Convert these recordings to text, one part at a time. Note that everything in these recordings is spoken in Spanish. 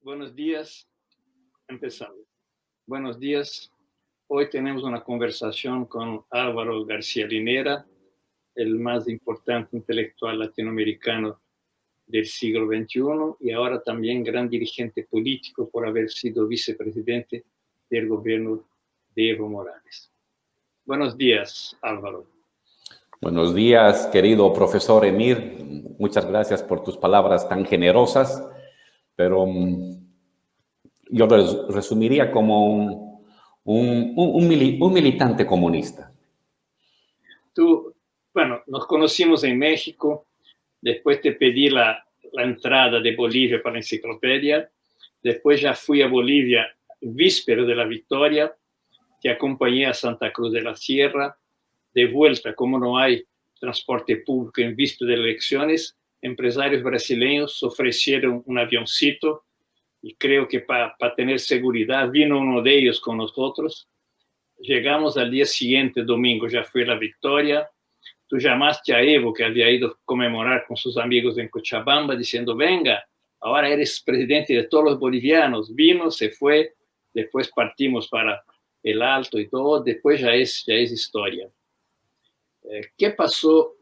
Buenos días. Empezamos. Buenos días. Hoy tenemos una conversación con Álvaro García Linera, el más importante intelectual latinoamericano del siglo XXI y ahora también gran dirigente político por haber sido vicepresidente del gobierno de Evo Morales. Buenos días, Álvaro. Buenos días, querido profesor Emir. Muchas gracias por tus palabras tan generosas, pero yo resumiría como un militante comunista. Nos conocimos en México, después te pedí la entrada de Bolivia para la enciclopedia, después ya fui a Bolivia víspera de la victoria, te acompañé a Santa Cruz de la Sierra, de vuelta, como no hay transporte público en vista de elecciones, empresarios brasileños ofrecieron un avioncito y creo que para tener seguridad vino uno de ellos con nosotros. Llegamos al día siguiente, domingo, ya fue la victoria. Tú llamaste a Evo, que había ido a conmemorar con sus amigos en Cochabamba, diciendo, venga, ahora eres presidente de todos los bolivianos. Vino, se fue, después partimos para el Alto y todo, después ya es historia. ¿Qué pasó?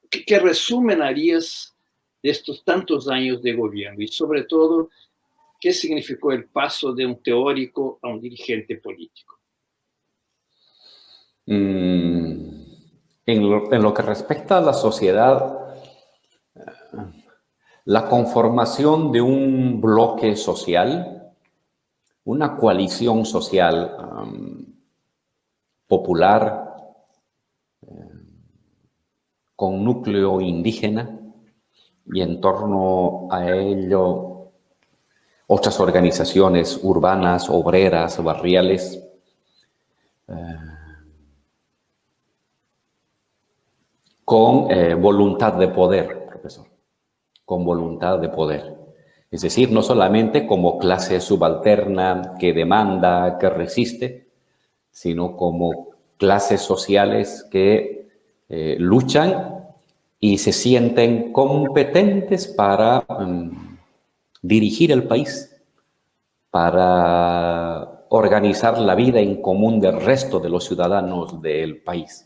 ¿Qué resumen harías de estos tantos años de gobierno? Y sobre todo, ¿qué significó el paso de un teórico a un dirigente político? En lo que respecta a la sociedad, la conformación de un bloque social, una coalición social popular, con núcleo indígena y en torno a ello otras organizaciones urbanas, obreras, barriales, con voluntad de poder, profesor, con voluntad de poder. Es decir, no solamente como clase subalterna que demanda, que resiste, sino como clases sociales que luchan y se sienten competentes para dirigir el país, para organizar la vida en común del resto de los ciudadanos del país.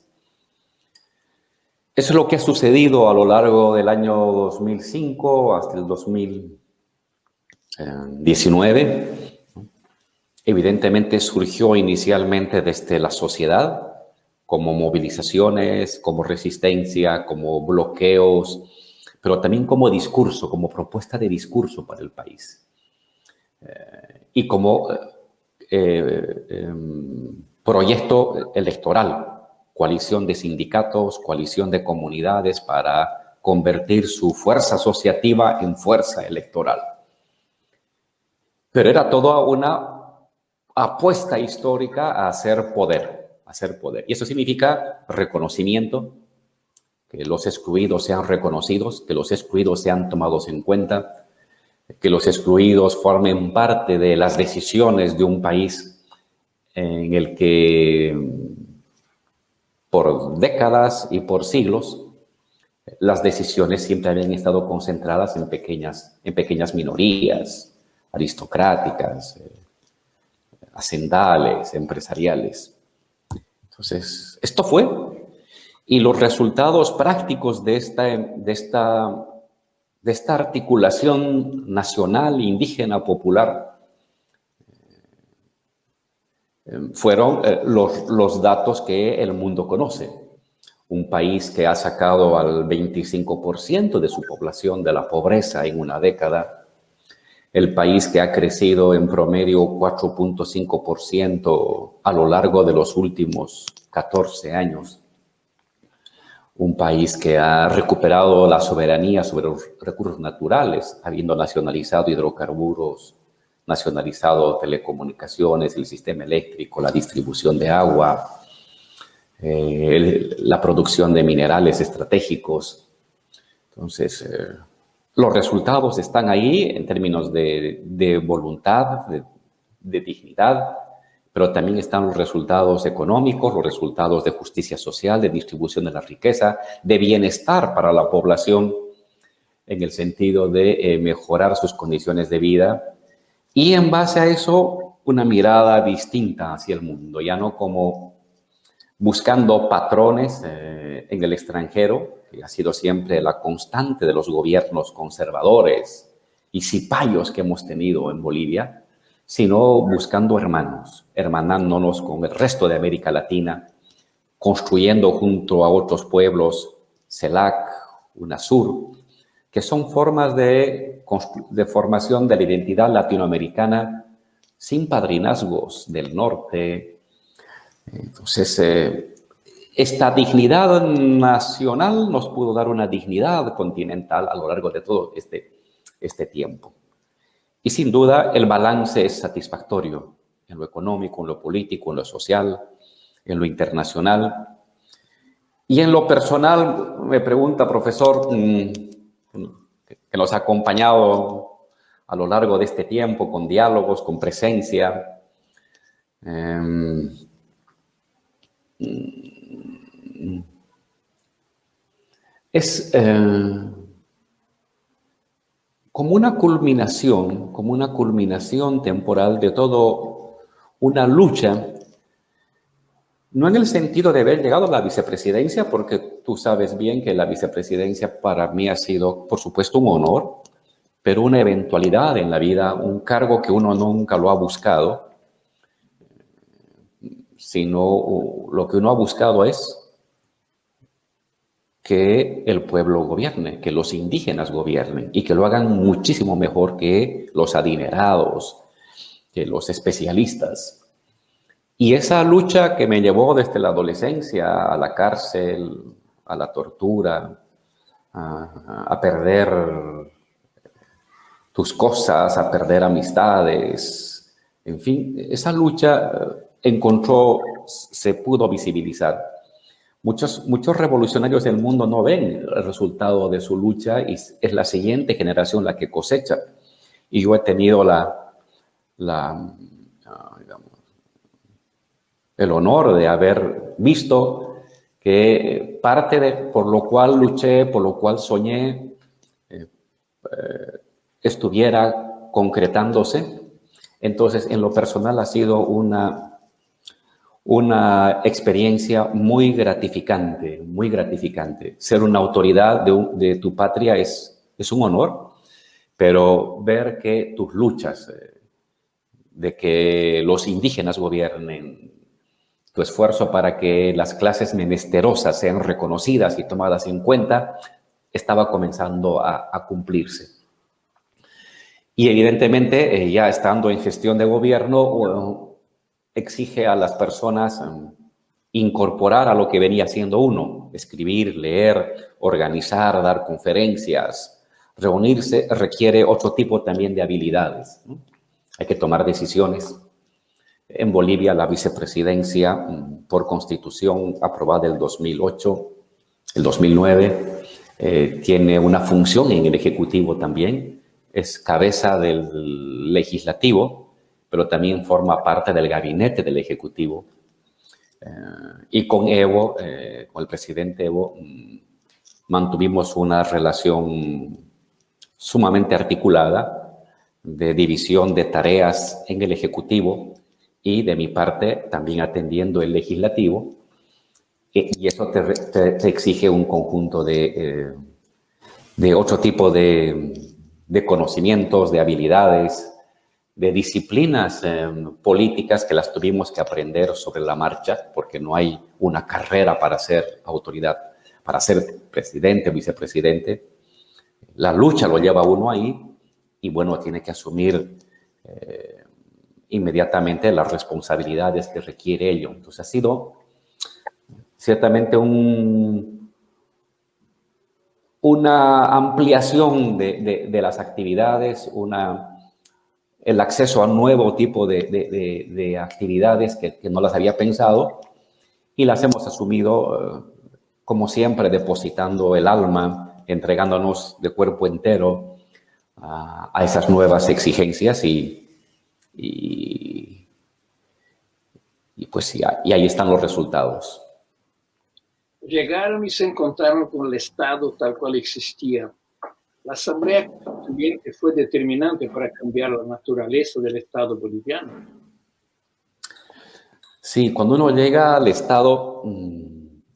Eso es lo que ha sucedido a lo largo del año 2005 hasta el 2019. Evidentemente surgió inicialmente desde la sociedad, como movilizaciones, como resistencia, como bloqueos, pero también como discurso, como propuesta de discurso para el país. Y como proyecto electoral, coalición de sindicatos, coalición de comunidades para convertir su fuerza asociativa en fuerza electoral. Pero era toda una apuesta histórica a hacer poder. Y eso significa reconocimiento, que los excluidos sean reconocidos, que los excluidos sean tomados en cuenta, que los excluidos formen parte de las decisiones de un país en el que por décadas y por siglos las decisiones siempre habían estado concentradas en pequeñas minorías aristocráticas, hacendales, empresariales. Entonces, esto fue, y los resultados prácticos de esta articulación nacional, indígena, popular, fueron los datos que el mundo conoce. Un país que ha sacado al 25% de su población de la pobreza en una década, el país que ha crecido en promedio 4.5% a lo largo de los últimos 14 años. Un país que ha recuperado la soberanía sobre los recursos naturales, habiendo nacionalizado hidrocarburos, nacionalizado telecomunicaciones, el sistema eléctrico, la distribución de agua, la producción de minerales estratégicos. Entonces, los resultados están ahí en términos de voluntad, de dignidad, pero también están los resultados económicos, los resultados de justicia social, de distribución de la riqueza, de bienestar para la población, en el sentido de mejorar sus condiciones de vida y en base a eso una mirada distinta hacia el mundo, ya no como buscando patrones en el extranjero, que ha sido siempre la constante de los gobiernos conservadores y cipayos que hemos tenido en Bolivia, sino buscando hermanos, hermanándonos con el resto de América Latina, construyendo junto a otros pueblos CELAC, UNASUR, que son formas de formación de la identidad latinoamericana sin padrinazgos del norte. Entonces, esta dignidad nacional nos pudo dar una dignidad continental a lo largo de todo este tiempo. Y sin duda el balance es satisfactorio en lo económico, en lo político, en lo social, en lo internacional. Y en lo personal, me pregunta, profesor, que nos ha acompañado a lo largo de este tiempo con diálogos, con presencia, es como una culminación temporal de todo una lucha, no en el sentido de haber llegado a la vicepresidencia, porque tú sabes bien que la vicepresidencia para mí ha sido, por supuesto, un honor, pero una eventualidad en la vida, un cargo que uno nunca lo ha buscado, sino lo que uno ha buscado es que el pueblo gobierne, que los indígenas gobiernen y que lo hagan muchísimo mejor que los adinerados, que los especialistas. Y esa lucha que me llevó desde la adolescencia a la cárcel, a la tortura, a perder tus cosas, a perder amistades, en fin, esa lucha se pudo visibilizar. Muchos revolucionarios del mundo no ven el resultado de su lucha y es la siguiente generación la que cosecha. Y yo he tenido el honor de haber visto que parte por lo cual luché, por lo cual soñé, estuviera concretándose. Entonces, en lo personal ha sido una experiencia muy gratificante, muy gratificante. Ser una autoridad de tu patria es un honor, pero ver que tus luchas, de que los indígenas gobiernen, tu esfuerzo para que las clases menesterosas sean reconocidas y tomadas en cuenta, estaba comenzando a cumplirse. Y evidentemente, ya estando en gestión de gobierno, exige a las personas incorporar a lo que venía haciendo uno, escribir, leer, organizar, dar conferencias, reunirse, requiere otro tipo también de habilidades, ¿no? Hay que tomar decisiones. En Bolivia, la vicepresidencia, por constitución aprobada el 2008, el 2009, tiene una función en el Ejecutivo también, es cabeza del Legislativo, pero también forma parte del gabinete del Ejecutivo. Y con Evo, con el presidente Evo, mantuvimos una relación sumamente articulada de división de tareas en el Ejecutivo y de mi parte también atendiendo el Legislativo. Y eso te exige un conjunto de otro tipo de conocimientos, de habilidades, de disciplinas políticas que las tuvimos que aprender sobre la marcha, porque no hay una carrera para ser autoridad, para ser presidente, vicepresidente. La lucha lo lleva uno ahí y, bueno, tiene que asumir inmediatamente las responsabilidades que requiere ello. Entonces ha sido ciertamente una ampliación de las actividades, el acceso a un nuevo tipo de actividades que no las había pensado y las hemos asumido, como siempre, depositando el alma, entregándonos de cuerpo entero a esas nuevas exigencias y pues y ahí están los resultados. Llegaron y se encontraron con el Estado tal cual existía. La Asamblea Constituyente fue determinante para cambiar la naturaleza del Estado boliviano. Sí, cuando uno llega al Estado,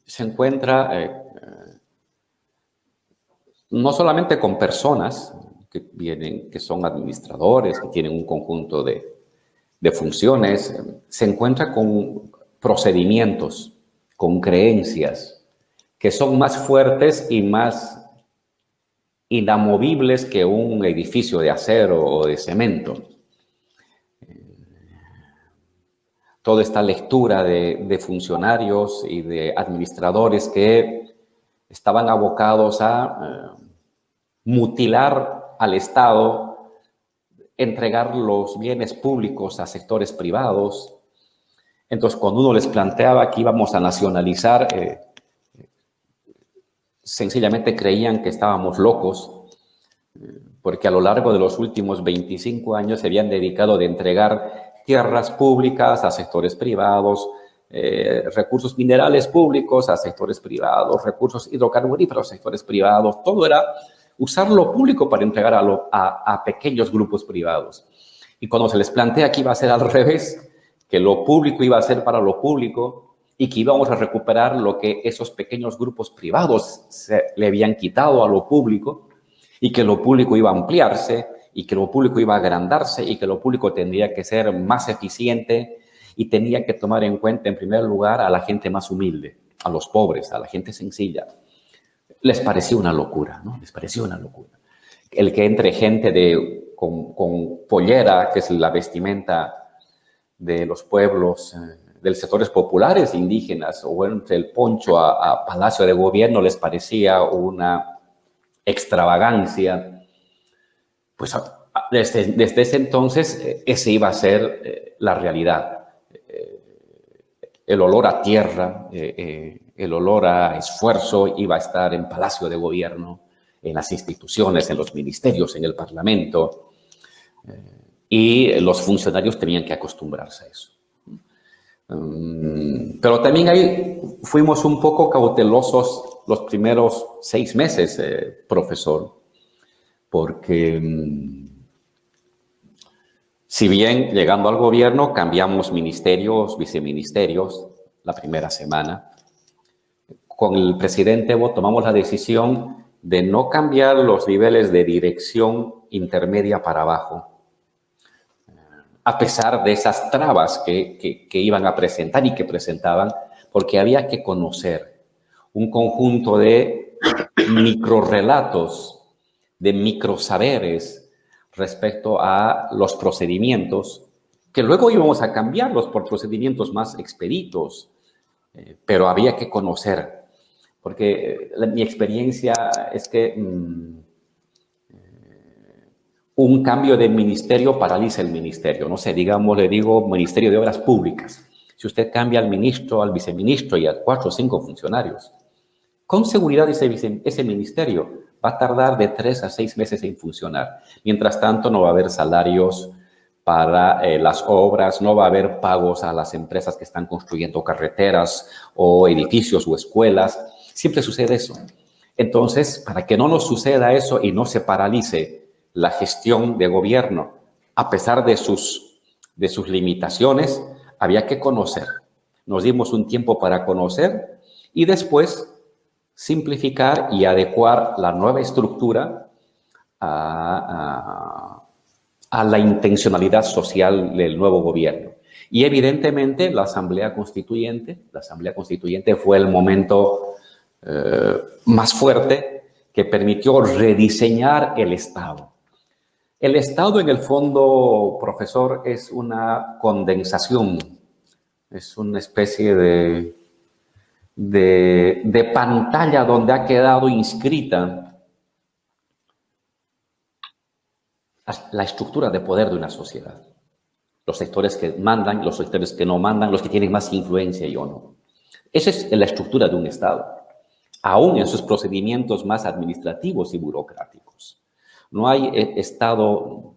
se encuentra no solamente con personas que vienen, que son administradores, que tienen un conjunto de funciones, se encuentra con procedimientos, con creencias que son más fuertes y más inamovibles que un edificio de acero o de cemento. Toda esta lectura de funcionarios y de administradores que estaban abocados a mutilar al Estado, entregar los bienes públicos a sectores privados. Entonces, cuando uno les planteaba que íbamos a nacionalizar, sencillamente creían que estábamos locos, porque a lo largo de los últimos 25 años se habían dedicado de entregar tierras públicas a sectores privados, recursos minerales públicos a sectores privados, recursos hidrocarburíferos a sectores privados. Todo era usar lo público para entregar a pequeños grupos privados. Y cuando se les plantea que iba a ser al revés, que lo público iba a ser para lo público y que íbamos a recuperar lo que esos pequeños grupos privados le habían quitado a lo público, y que lo público iba a ampliarse, y que lo público iba a agrandarse, y que lo público tendría que ser más eficiente y tenía que tomar en cuenta, en primer lugar, a la gente más humilde, a los pobres, a la gente sencilla. Les pareció una locura, ¿no? Les pareció una locura. El que entre gente con pollera, que es la vestimenta de los pueblos, de los sectores populares indígenas, o entre el poncho a Palacio de Gobierno, les parecía una extravagancia. Pues desde ese entonces, ese iba a ser la realidad. El olor a tierra, el olor a esfuerzo iba a estar en Palacio de Gobierno, en las instituciones, en los ministerios, en el Parlamento, y los funcionarios tenían que acostumbrarse a eso. Pero también ahí fuimos un poco cautelosos los primeros 6 meses, profesor, porque si bien llegando al gobierno cambiamos ministerios, viceministerios la primera semana, con el presidente Evo tomamos la decisión de no cambiar los niveles de dirección intermedia para abajo, a pesar de esas trabas que iban a presentar y que presentaban, porque había que conocer un conjunto de microrrelatos, de microsaberes respecto a los procedimientos, que luego íbamos a cambiarlos por procedimientos más expeditos, pero había que conocer, porque mi experiencia es que un cambio de ministerio paraliza el ministerio. No sé, digamos, le digo Ministerio de Obras Públicas. Si usted cambia al ministro, al viceministro y a 4 o 5 funcionarios, con seguridad ese ministerio va a tardar de 3 a 6 meses en funcionar. Mientras tanto, no va a haber salarios para las obras, no va a haber pagos a las empresas que están construyendo carreteras o edificios o escuelas. Siempre sucede eso. Entonces, para que no nos suceda eso y no se paralice la gestión de gobierno, a pesar de sus limitaciones, había que conocer. Nos dimos un tiempo para conocer y después simplificar y adecuar la nueva estructura a la intencionalidad social del nuevo gobierno. Y evidentemente la Asamblea Constituyente fue el momento más fuerte que permitió rediseñar el Estado. El Estado, en el fondo, profesor, es una condensación, es una especie de pantalla donde ha quedado inscrita la estructura de poder de una sociedad. Los sectores que mandan, los sectores que no mandan, los que tienen más influencia y o no. Esa es la estructura de un Estado, aún en sus procedimientos más administrativos y burocráticos. No hay Estado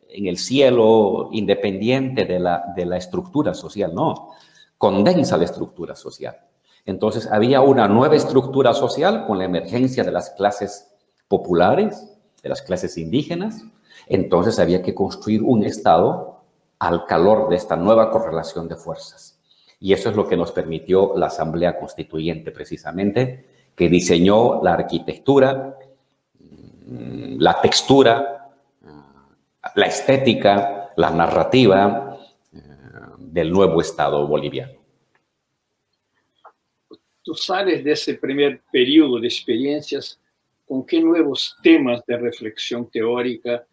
en el cielo independiente de la estructura social, no. Condensa la estructura social. Entonces había una nueva estructura social con la emergencia de las clases populares, de las clases indígenas. Entonces había que construir un Estado al calor de esta nueva correlación de fuerzas. Y eso es lo que nos permitió la Asamblea Constituyente, precisamente, que diseñó la arquitectura, la textura, la estética, la narrativa del nuevo Estado boliviano. Tú sales de ese primer periodo de experiencias, ¿con qué nuevos temas de reflexión teórica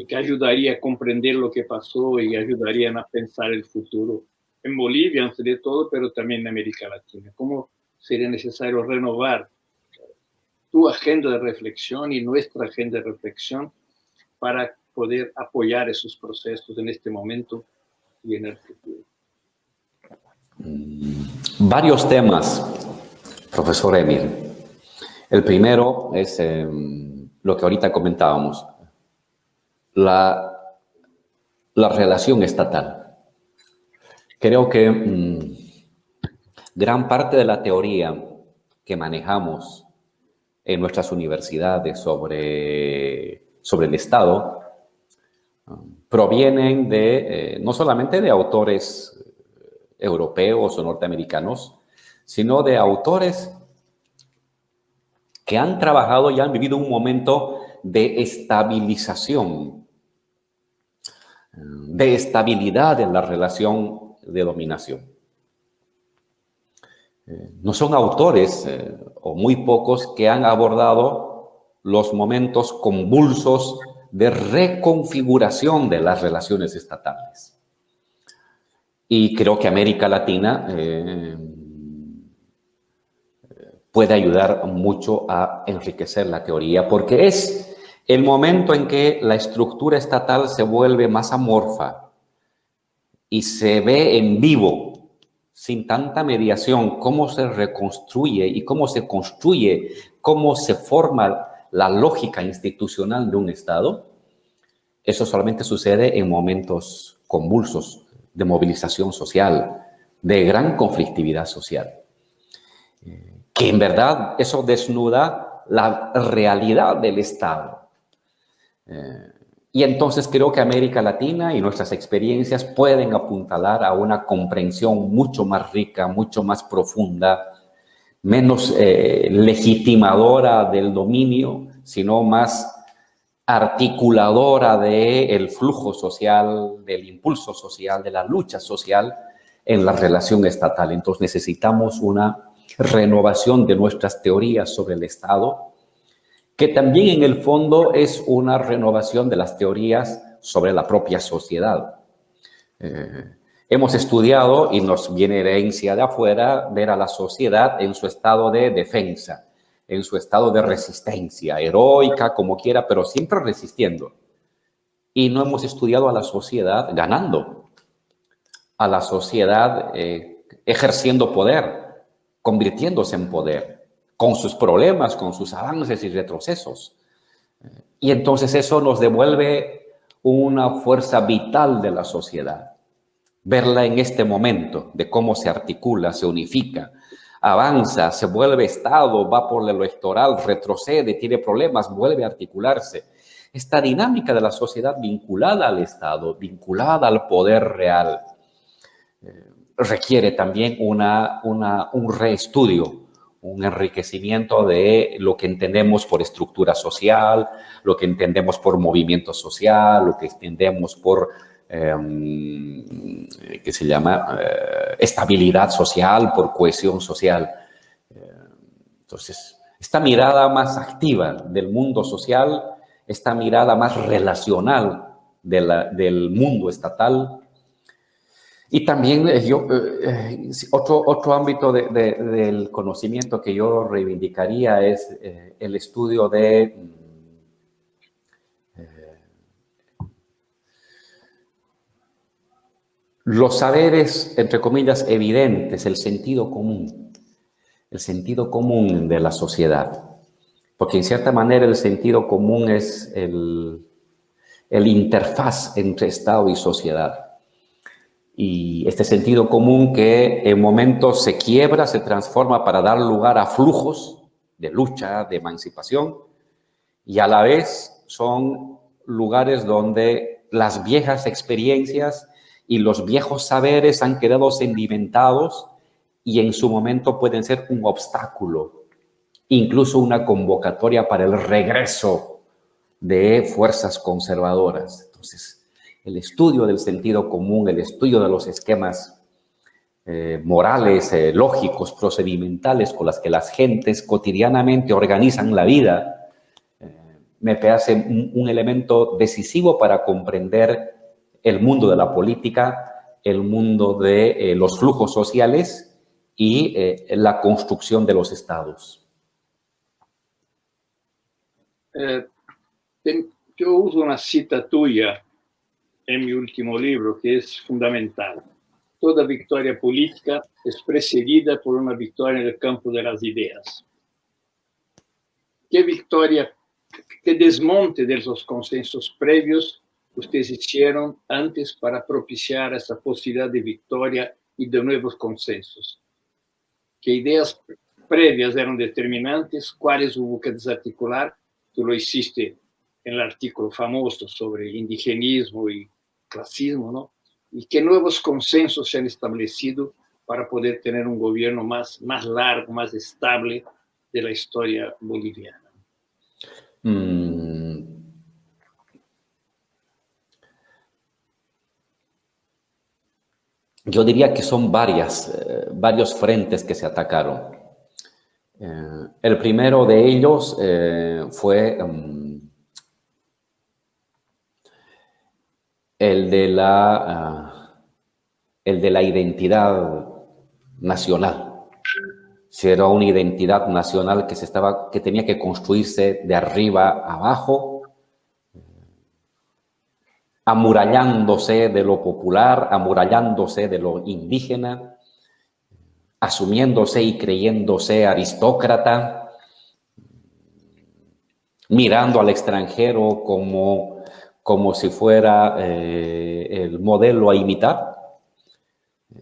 que ayudaría a comprender lo que pasó y ayudarían a pensar el futuro en Bolivia, antes de todo, pero también en América Latina? ¿Cómo sería necesario renovar tu agenda de reflexión y nuestra agenda de reflexión para poder apoyar esos procesos en este momento y en el futuro? Varios temas, profesor Emir. El primero es lo que ahorita comentábamos, la relación estatal. Creo que gran parte de la teoría que manejamos en nuestras universidades sobre el Estado provienen de no solamente de autores europeos o norteamericanos, sino de autores que han trabajado y han vivido un momento de estabilización, de estabilidad en la relación de dominación. No son autores, o muy pocos, que han abordado los momentos convulsos de reconfiguración de las relaciones estatales. Y creo que América Latina puede ayudar mucho a enriquecer la teoría, porque es el momento en que la estructura estatal se vuelve más amorfa y se ve en vivo, sin tanta mediación, cómo se reconstruye y cómo se construye, cómo se forma la lógica institucional de un Estado. Eso solamente sucede en momentos convulsos de movilización social, de gran conflictividad social. Que en verdad eso desnuda la realidad del Estado. Y entonces creo que América Latina y nuestras experiencias pueden apuntalar a una comprensión mucho más rica, mucho más profunda, menos legitimadora del dominio, sino más articuladora del flujo social, del impulso social, de la lucha social en la relación estatal. Entonces necesitamos una renovación de nuestras teorías sobre el Estado, que también en el fondo es una renovación de las teorías sobre la propia sociedad. Hemos estudiado, y nos viene herencia de afuera, ver a la sociedad en su estado de defensa, en su estado de resistencia, heroica, como quiera, pero siempre resistiendo. Y no hemos estudiado a la sociedad ganando, a la sociedad ejerciendo poder, convirtiéndose en poder, con sus problemas, con sus avances y retrocesos. Y entonces eso nos devuelve una fuerza vital de la sociedad. Verla en este momento, de cómo se articula, se unifica, avanza, se vuelve Estado, va por lo electoral, retrocede, tiene problemas, vuelve a articularse. Esta dinámica de la sociedad vinculada al Estado, vinculada al poder real, requiere también un reestudio, un enriquecimiento de lo que entendemos por estructura social, lo que entendemos por movimiento social, lo que entendemos por que se llama estabilidad social, por cohesión social. Entonces, esta mirada más activa del mundo social, esta mirada más relacional del mundo estatal. Y también otro ámbito del conocimiento que yo reivindicaría es el estudio de los saberes, entre comillas, evidentes, el sentido común de la sociedad. Porque en cierta manera el sentido común es el interfaz entre Estado y sociedad. Y este sentido común que en momentos se quiebra, se transforma para dar lugar a flujos de lucha, de emancipación, y a la vez son lugares donde las viejas experiencias y los viejos saberes han quedado sedimentados y en su momento pueden ser un obstáculo, incluso una convocatoria para el regreso de fuerzas conservadoras. Entonces, el estudio del sentido común, el estudio de los esquemas morales, lógicos, procedimentales con las que las gentes cotidianamente organizan la vida, me parece un elemento decisivo para comprender el mundo de la política, el mundo de los flujos sociales y la construcción de los estados. Yo uso una cita tuya en mi último libro que es fundamental. Toda victoria política es precedida por una victoria en el campo de las ideas. ¿Qué victoria, qué desmonte de los consensos previos ustedes hicieron antes para propiciar esa posibilidad de victoria y de nuevos consensos? ¿Qué ideas previas eran determinantes? ¿Cuáles hubo que desarticular? Tú lo hiciste en el artículo famoso sobre indigenismo y clasismo, ¿no? Y qué nuevos consensos se han establecido para poder tener un gobierno más largo, más estable de la historia boliviana. Yo diría que son varios frentes que se atacaron. El primero de ellos fue el de la identidad nacional. Si era una identidad nacional que tenía que construirse de arriba a abajo, amurallándose de lo popular, amurallándose de lo indígena, asumiéndose y creyéndose aristócrata, mirando al extranjero como si fuera el modelo a imitar.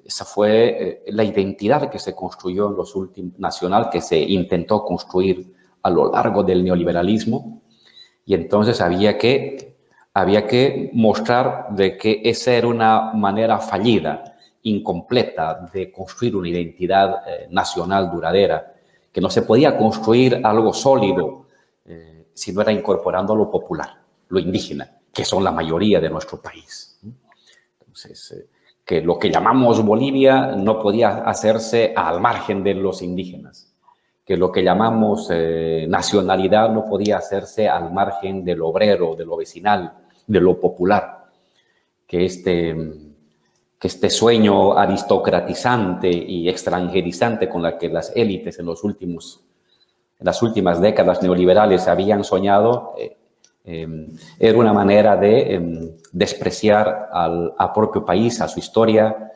Esa fue la identidad que se construyó en los últimos, nacional, que se intentó construir a lo largo del neoliberalismo, y entonces había que mostrar de que esa era una manera fallida, incompleta de construir una identidad nacional duradera, que no se podía construir algo sólido si no era incorporando lo popular, lo indígena, que son la mayoría de nuestro país. Entonces, que lo que llamamos Bolivia no podía hacerse al margen de los indígenas, que lo que llamamos nacionalidad no podía hacerse al margen del obrero, de lo vecinal, de lo popular, que este sueño aristocratizante y extranjerizante con la que las élites en las últimas décadas neoliberales habían soñado, era una manera de despreciar al propio país, a su historia,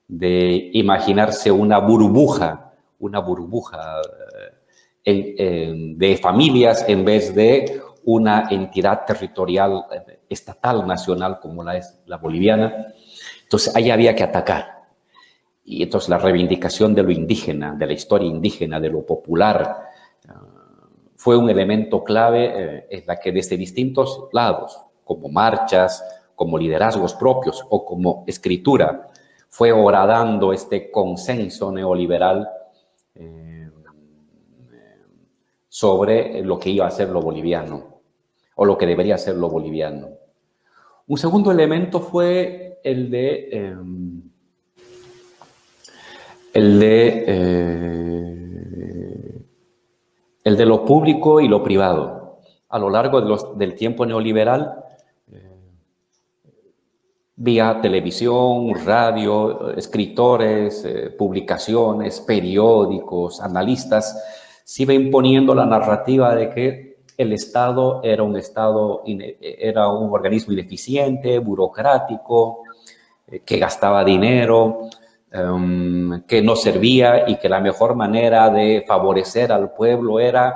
de imaginarse una burbuja de familias en vez de una entidad territorial estatal, nacional, como es la boliviana. Entonces, ahí había que atacar. Y entonces la reivindicación de lo indígena, de la historia indígena, de lo popular, fue un elemento clave en la que desde distintos lados, como marchas, como liderazgos propios o como escritura, fue horadando este consenso neoliberal sobre lo que iba a ser lo boliviano o lo que debería ser lo boliviano. Un segundo elemento fue el de lo público y lo privado. A lo largo del tiempo neoliberal, vía televisión, radio, escritores, publicaciones, periódicos, analistas, se iba imponiendo la narrativa de que el Estado era un organismo ineficiente, burocrático, que gastaba dinero, que no servía, y que la mejor manera de favorecer al pueblo era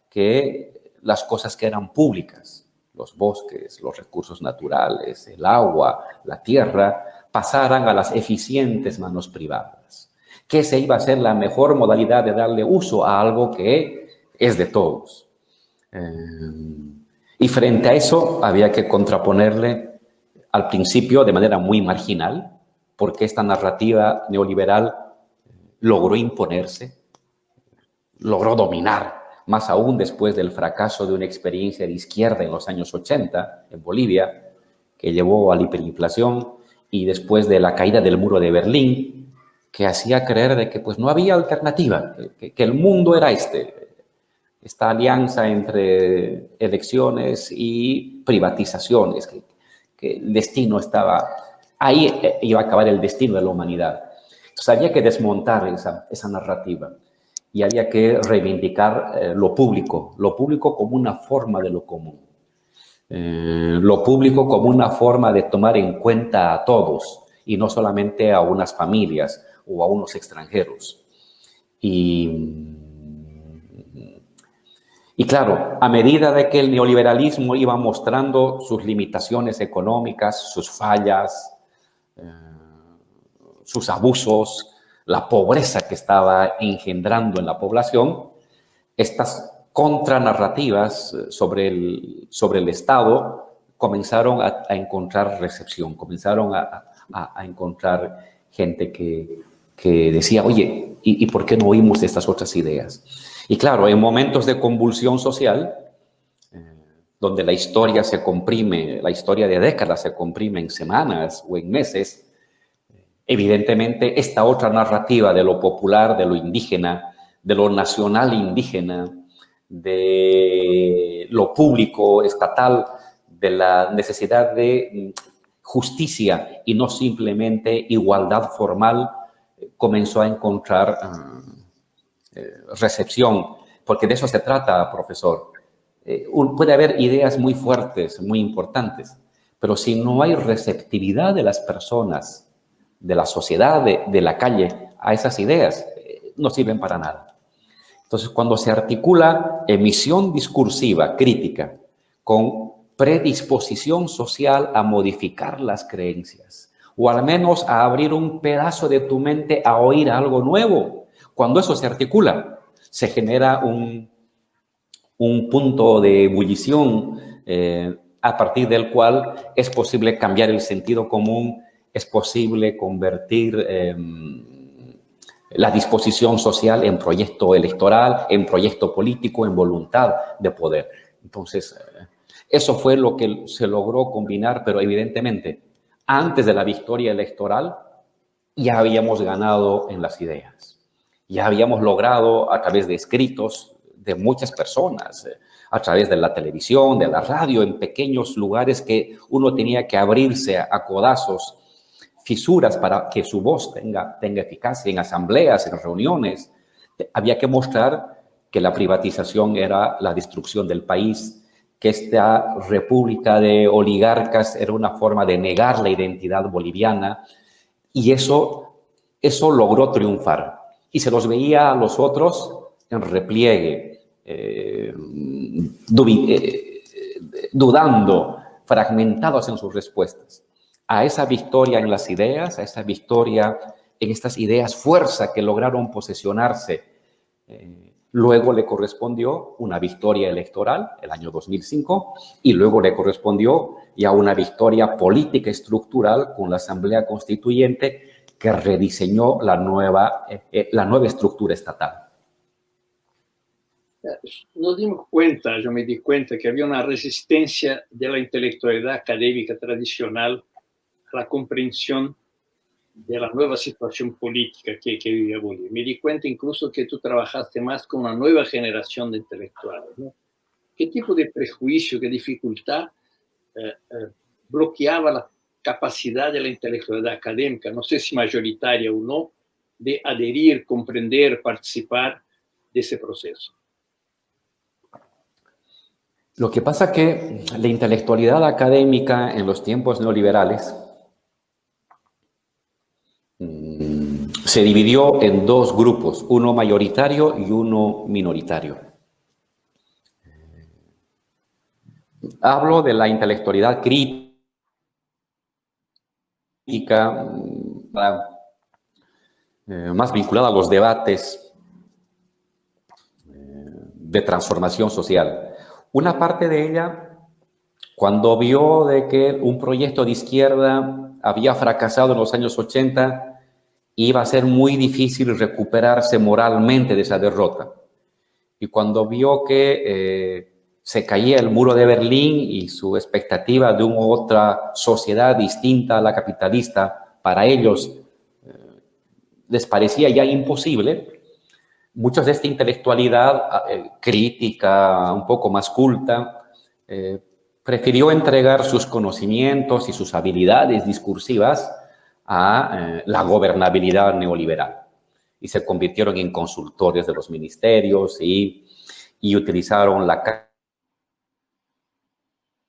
que las cosas que eran públicas, los bosques, los recursos naturales, el agua, la tierra, pasaran a las eficientes manos privadas. Que esa iba a ser la mejor modalidad de darle uso a algo que es de todos. Y frente a eso había que contraponerle al principio de manera muy marginal, porque esta narrativa neoliberal logró imponerse, logró dominar, más aún después del fracaso de una experiencia de izquierda en los años 80 en Bolivia, que llevó a la hiperinflación, y después de la caída del muro de Berlín, que hacía creer de que pues, no había alternativa, que el mundo era esta alianza entre elecciones y privatizaciones, que el destino estaba, ahí iba a acabar el destino de la humanidad. Entonces había que desmontar esa narrativa y había que reivindicar lo público como una forma de lo común, lo público como una forma de tomar en cuenta a todos y no solamente a unas familias o a unos extranjeros. Y claro, a medida de que el neoliberalismo iba mostrando sus limitaciones económicas, sus fallas, sus abusos, la pobreza que estaba engendrando en la población, estas contranarrativas sobre el Estado comenzaron a encontrar recepción, comenzaron a encontrar gente que decía, oye, ¿y por qué no oímos estas otras ideas? Y claro, en momentos de convulsión social, donde la historia se comprime, la historia de décadas se comprime en semanas o en meses, evidentemente esta otra narrativa de lo popular, de lo indígena, de lo nacional indígena, de lo público, estatal, de la necesidad de justicia y no simplemente igualdad formal, comenzó a encontrar recepción, porque de eso se trata, profesor. Puede haber ideas muy fuertes, muy importantes, pero si no hay receptividad de las personas, de la sociedad, de la calle, a esas ideas, no sirven para nada. Entonces, cuando se articula emisión discursiva, crítica, con predisposición social a modificar las creencias, o al menos a abrir un pedazo de tu mente a oír algo nuevo, cuando eso se articula, se genera un punto de ebullición a partir del cual es posible cambiar el sentido común, es posible convertir la disposición social en proyecto electoral, en proyecto político, en voluntad de poder. Entonces, eso fue lo que se logró combinar, pero evidentemente, antes de la victoria electoral, ya habíamos ganado en las ideas. Ya habíamos logrado a través de escritos de muchas personas, a través de la televisión, de la radio, en pequeños lugares que uno tenía que abrirse a codazos, fisuras para que su voz tenga eficacia en asambleas, en reuniones. Había que mostrar que la privatización era la destrucción del país, que esta república de oligarcas era una forma de negar la identidad boliviana, y eso logró triunfar. Y se los veía a los otros en repliegue, dudando, fragmentados en sus respuestas. A esa victoria en las ideas, a esa victoria en estas ideas fuerza que lograron posesionarse, luego le correspondió una victoria electoral, el año 2005, y luego le correspondió ya una victoria política estructural con la Asamblea Constituyente, que rediseñó la nueva estructura estatal. Nos dimos cuenta, yo me di cuenta, que había una resistencia de la intelectualidad académica tradicional a la comprensión de la nueva situación política que vive Bolivia. Me di cuenta incluso que tú trabajaste más con una nueva generación de intelectuales, ¿no? ¿Qué tipo de prejuicio, qué dificultad bloqueaba la capacidad de la intelectualidad académica, no sé si mayoritaria o no, de adherir, comprender, participar de ese proceso? Lo que pasa es que la intelectualidad académica en los tiempos neoliberales se dividió en dos grupos, uno mayoritario y uno minoritario. Hablo de la intelectualidad crítica, más vinculada a los debates de transformación social. Una parte de ella, cuando vio de que un proyecto de izquierda había fracasado en los años 80, iba a ser muy difícil recuperarse moralmente de esa derrota. Y cuando vio que se caía el muro de Berlín y su expectativa de una otra sociedad distinta a la capitalista, para ellos les parecía ya imposible, muchos de esta intelectualidad crítica, un poco más culta, prefirió entregar sus conocimientos y sus habilidades discursivas a la gobernabilidad neoliberal. Y se convirtieron en consultores de los ministerios y utilizaron la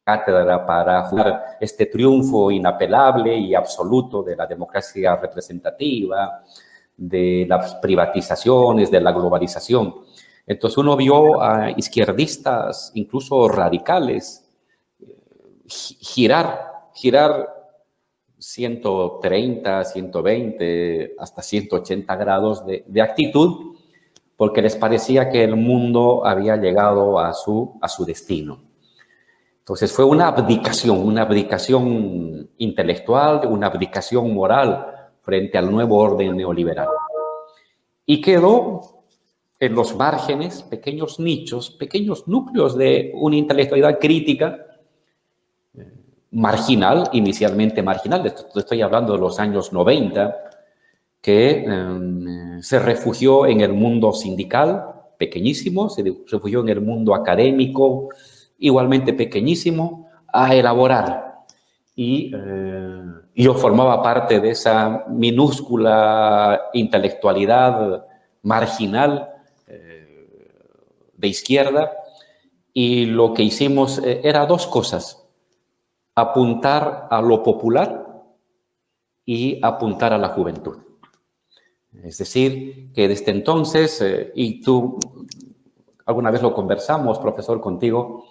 cátedra para jugar este triunfo inapelable y absoluto de la democracia representativa, de las privatizaciones, de la globalización. Entonces uno vio a izquierdistas, incluso radicales, girar 130, 120, hasta 180 grados de actitud, porque les parecía que el mundo había llegado a su destino. Entonces fue una abdicación intelectual, una abdicación moral frente al nuevo orden neoliberal. Y quedó en los márgenes pequeños nichos, pequeños núcleos de una intelectualidad crítica marginal, inicialmente marginal, estoy hablando de los años 90, que se refugió en el mundo sindical, pequeñísimo, se refugió en el mundo académico, igualmente pequeñísimo, a elaborar. Y yo formaba parte de esa minúscula intelectualidad marginal de izquierda, y lo que hicimos era dos cosas: apuntar a lo popular y apuntar a la juventud. Es decir, que desde entonces, y tú alguna vez lo conversamos, profesor, contigo,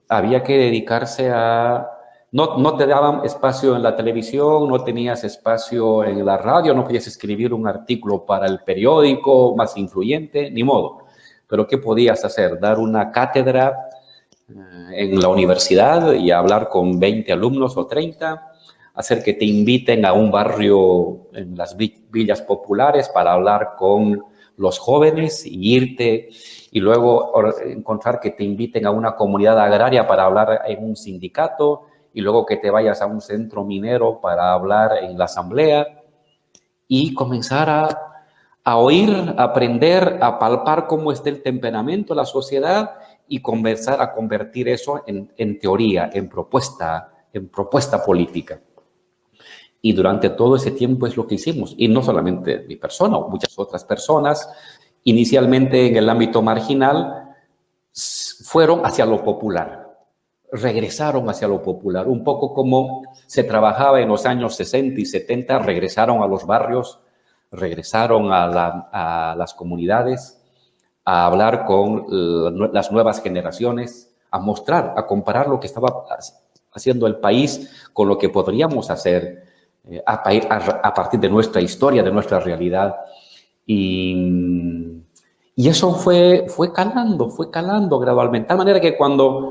había que dedicarse a... No te daban espacio en la televisión, no tenías espacio en la radio, no podías escribir un artículo para el periódico más influyente, ni modo. Pero ¿qué podías hacer? Dar una cátedra en la universidad y hablar con 20 alumnos o 30, hacer que te inviten a un barrio en las villas populares para hablar con los jóvenes y irte, y luego encontrar que te inviten a una comunidad agraria para hablar en un sindicato, y luego que te vayas a un centro minero para hablar en la asamblea, y comenzar a oír, a aprender, a palpar cómo está el temperamento de la sociedad y comenzar a convertir eso en teoría, en propuesta política. Y durante todo ese tiempo es lo que hicimos. Y no solamente mi persona, muchas otras personas, inicialmente en el ámbito marginal, fueron hacia lo popular, regresaron hacia lo popular. Un poco como se trabajaba en los años 60 y 70, regresaron a los barrios, regresaron a las comunidades, a hablar con las nuevas generaciones, a mostrar, a comparar lo que estaba haciendo el país con lo que podríamos hacer a partir de nuestra historia, de nuestra realidad. Y eso fue calando gradualmente. De tal manera que cuando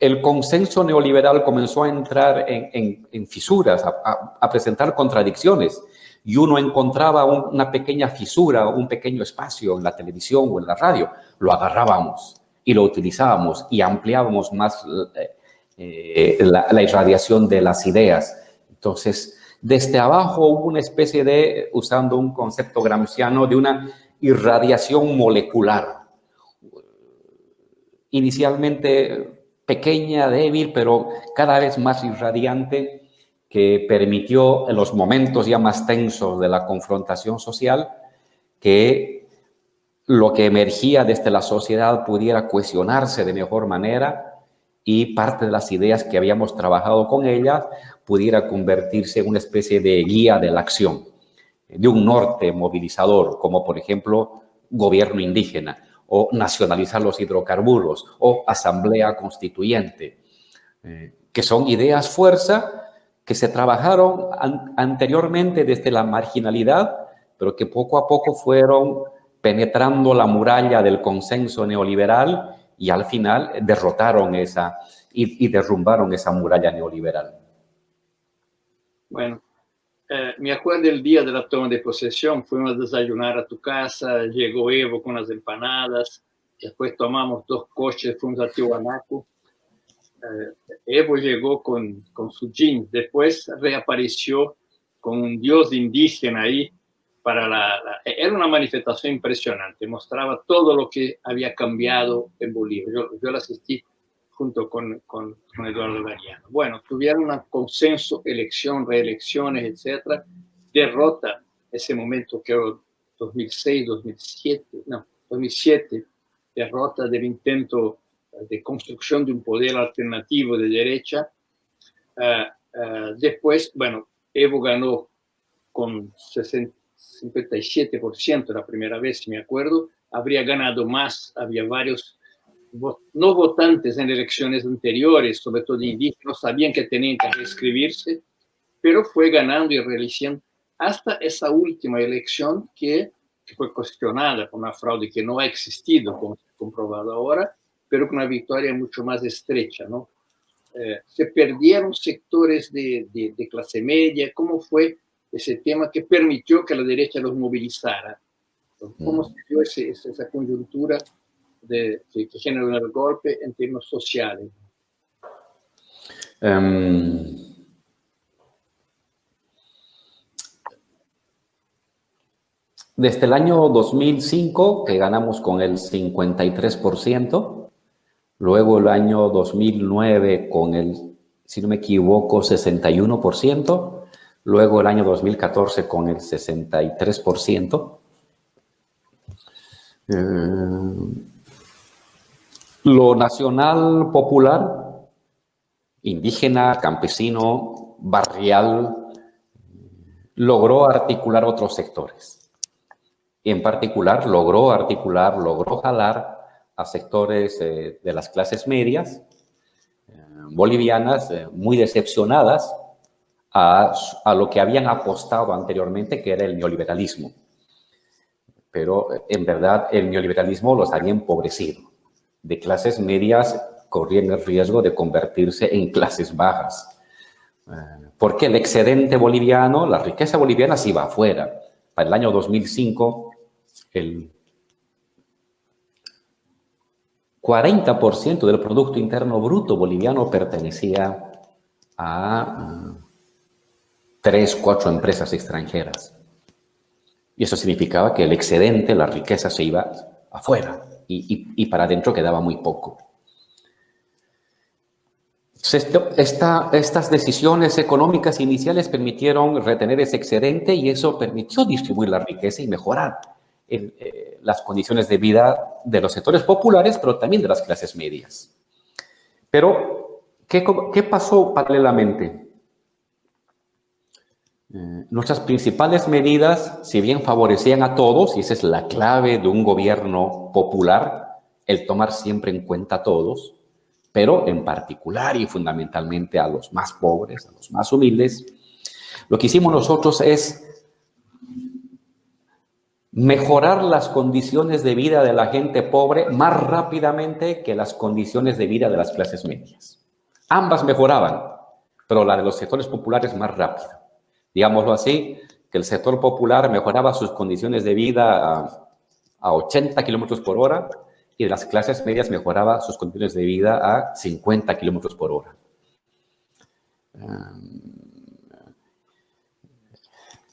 el consenso neoliberal comenzó a entrar en fisuras, a presentar contradicciones, y uno encontraba una pequeña fisura, un pequeño espacio en la televisión o en la radio, lo agarrábamos y lo utilizábamos y ampliábamos más la irradiación de las ideas. Entonces, desde abajo hubo una especie de, usando un concepto gramsciano, de una irradiación molecular. Inicialmente pequeña, débil, pero cada vez más irradiante, que permitió en los momentos ya más tensos de la confrontación social que lo que emergía desde la sociedad pudiera cohesionarse de mejor manera y parte de las ideas que habíamos trabajado con ellas pudiera convertirse en una especie de guía de la acción, de un norte movilizador, como por ejemplo gobierno indígena, o nacionalizar los hidrocarburos, o asamblea constituyente, que son ideas fuerza que se trabajaron anteriormente desde la marginalidad, pero que poco a poco fueron penetrando la muralla del consenso neoliberal y al final derrotaron esa y derrumbaron esa muralla neoliberal. Bueno, me acuerdo el día de la toma de posesión, fuimos a desayunar a tu casa, llegó Evo con las empanadas, después tomamos 2 coches, fuimos a Tiwanaku. Evo llegó con su jean, después reapareció con un dios indígena ahí. Era una manifestación impresionante, mostraba todo lo que había cambiado en Bolivia. Yo la asistí junto con Eduardo Galeano. Bueno, tuvieron un consenso, elección, reelecciones, etcétera. Derrota, ese momento que era 2006, 2007, derrota del intento de construcción de un poder alternativo de derecha. Después, bueno, Evo ganó con 57% la primera vez, si me acuerdo. Habría ganado más, había varios no votantes en elecciones anteriores, sobre todo indígenas, sabían que tenían que reescribirse, pero fue ganando y reeligiendo hasta esa última elección que fue cuestionada por una fraude que no ha existido, como se ha comprobado ahora, pero con una victoria mucho más estrecha, ¿no? Se perdieron sectores de clase media. ¿Cómo fue ese tema que permitió que la derecha los movilizara? ¿Cómo se dio esa coyuntura que generó el golpe en términos sociales? Desde el año 2005, que ganamos con el 53%, luego el año 2009 con el, si no me equivoco, 61%, luego el año 2014 con el 63%. Lo nacional popular, indígena, campesino, barrial, logró articular otros sectores. Y en particular logró jalar a sectores de las clases medias bolivianas muy decepcionadas a lo que habían apostado anteriormente, que era el neoliberalismo. Pero en verdad el neoliberalismo los había empobrecido. De clases medias corrían el riesgo de convertirse en clases bajas. Porque el excedente boliviano, la riqueza boliviana se iba afuera. Para el año 2005, el 40% del Producto Interno Bruto boliviano pertenecía a 3, 4 empresas extranjeras. Y eso significaba que el excedente, la riqueza, se iba afuera y para adentro quedaba muy poco. Estas decisiones económicas iniciales permitieron retener ese excedente y eso permitió distribuir la riqueza y mejorar las condiciones de vida de los sectores populares, pero también de las clases medias. Pero, ¿qué pasó paralelamente? Nuestras principales medidas, si bien favorecían a todos, y esa es la clave de un gobierno popular, el tomar siempre en cuenta a todos, pero en particular y fundamentalmente a los más pobres, a los más humildes, lo que hicimos nosotros es mejorar las condiciones de vida de la gente pobre más rápidamente que las condiciones de vida de las clases medias. Ambas mejoraban, pero la de los sectores populares más rápida. Digámoslo así, que el sector popular mejoraba sus condiciones de vida a 80 kilómetros por hora y de las clases medias mejoraba sus condiciones de vida a 50 kilómetros por hora.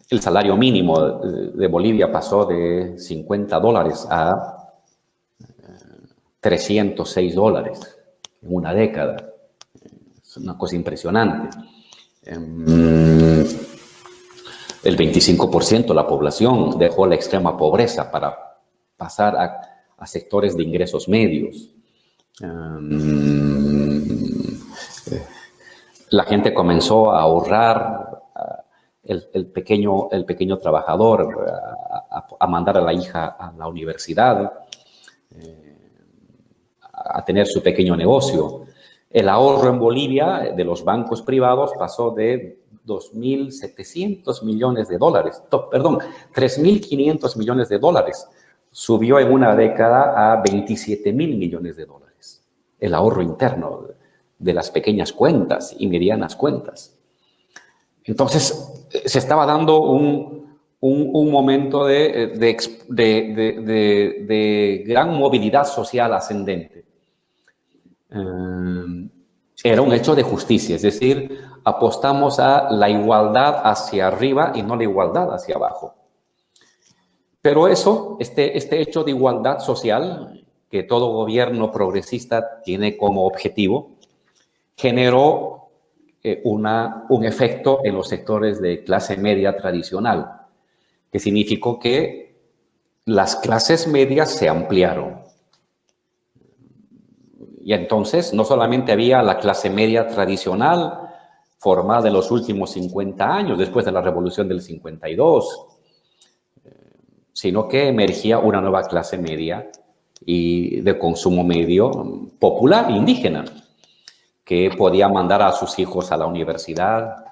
El salario mínimo de Bolivia pasó de $50 a $306 en una década. Es una cosa impresionante. El 25% de la población dejó la extrema pobreza para pasar a sectores de ingresos medios. La gente comenzó a ahorrar, el pequeño trabajador a mandar a la hija a la universidad, a tener su pequeño negocio. El ahorro en Bolivia de los bancos privados pasó de $2.700 millones, perdón, $3.500 millones. Subió en una década a $27.000 millones. el ahorro interno de las pequeñas cuentas y medianas cuentas. Entonces, se estaba dando un momento de gran movilidad social ascendente. Era un hecho de justicia, es decir, apostamos a la igualdad hacia arriba y no la igualdad hacia abajo. Pero eso, este hecho de igualdad social, que todo gobierno progresista tiene como objetivo, generó un efecto en los sectores de clase media tradicional, que significó que las clases medias se ampliaron. Y entonces no solamente había la clase media tradicional formada en los últimos 50 años, después de la Revolución del 52, sino que emergía una nueva clase media y de consumo medio popular, indígena, que podía mandar a sus hijos a la universidad,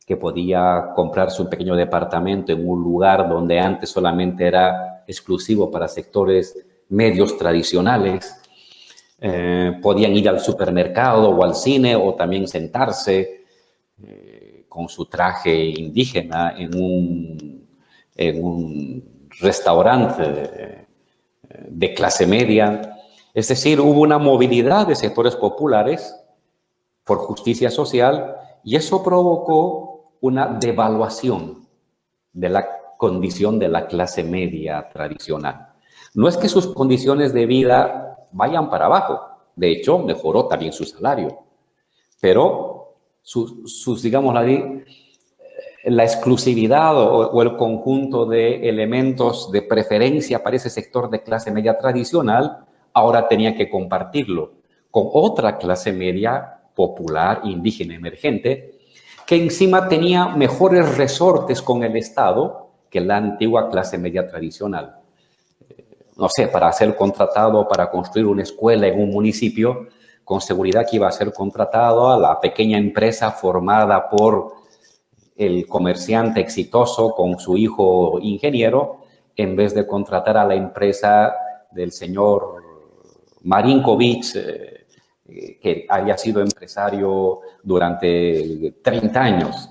que podía comprarse un pequeño departamento en un lugar donde antes solamente era exclusivo para sectores medios tradicionales. Podían ir al supermercado o al cine o también sentarse con su traje indígena en un restaurante de clase media. Es decir, hubo una movilidad de sectores populares por justicia social y eso provocó una devaluación de la condición de la clase media tradicional. No es que sus condiciones de vida vayan para abajo, de hecho, mejoró también su salario, pero digamos, la exclusividad o el conjunto de elementos de preferencia para ese sector de clase media tradicional ahora tenía que compartirlo con otra clase media popular, indígena, emergente, que encima tenía mejores resortes con el Estado que la antigua clase media tradicional. No sé, para ser contratado para construir una escuela en un municipio, con seguridad que iba a ser contratado a la pequeña empresa formada por el comerciante exitoso con su hijo ingeniero, en vez de contratar a la empresa del señor Marinkovic, que había sido empresario durante 30 años.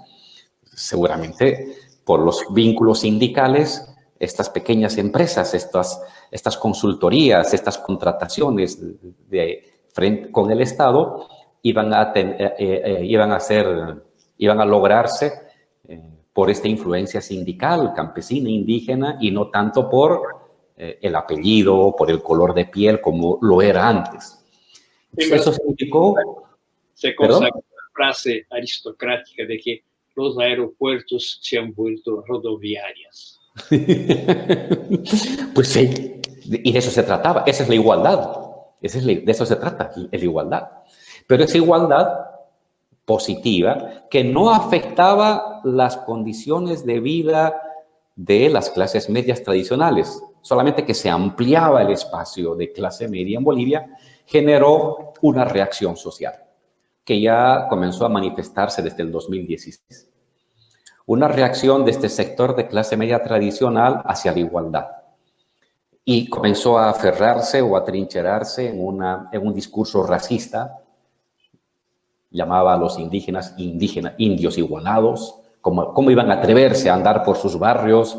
Seguramente por los vínculos sindicales, estas pequeñas empresas, estas consultorías, estas contrataciones con el Estado iban a lograrse por esta influencia sindical, campesina, indígena, y no tanto por el apellido, por el color de piel, como lo era antes. Eso significó... Se consagra la frase aristocrática de que los aeropuertos se han vuelto rodoviarias. Pues sí, y de eso se trataba. Esa es la igualdad. De eso se trata, la igualdad. Pero esa igualdad positiva que no afectaba las condiciones de vida de las clases medias tradicionales, solamente que se ampliaba el espacio de clase media en Bolivia, generó una reacción social que ya comenzó a manifestarse desde el 2016. Una reacción de este sector de clase media tradicional hacia la igualdad. Y comenzó a aferrarse o a trincherarse en un discurso racista. Llamaba a los indígenas indios igualados. ¿Cómo iban a atreverse a andar por sus barrios?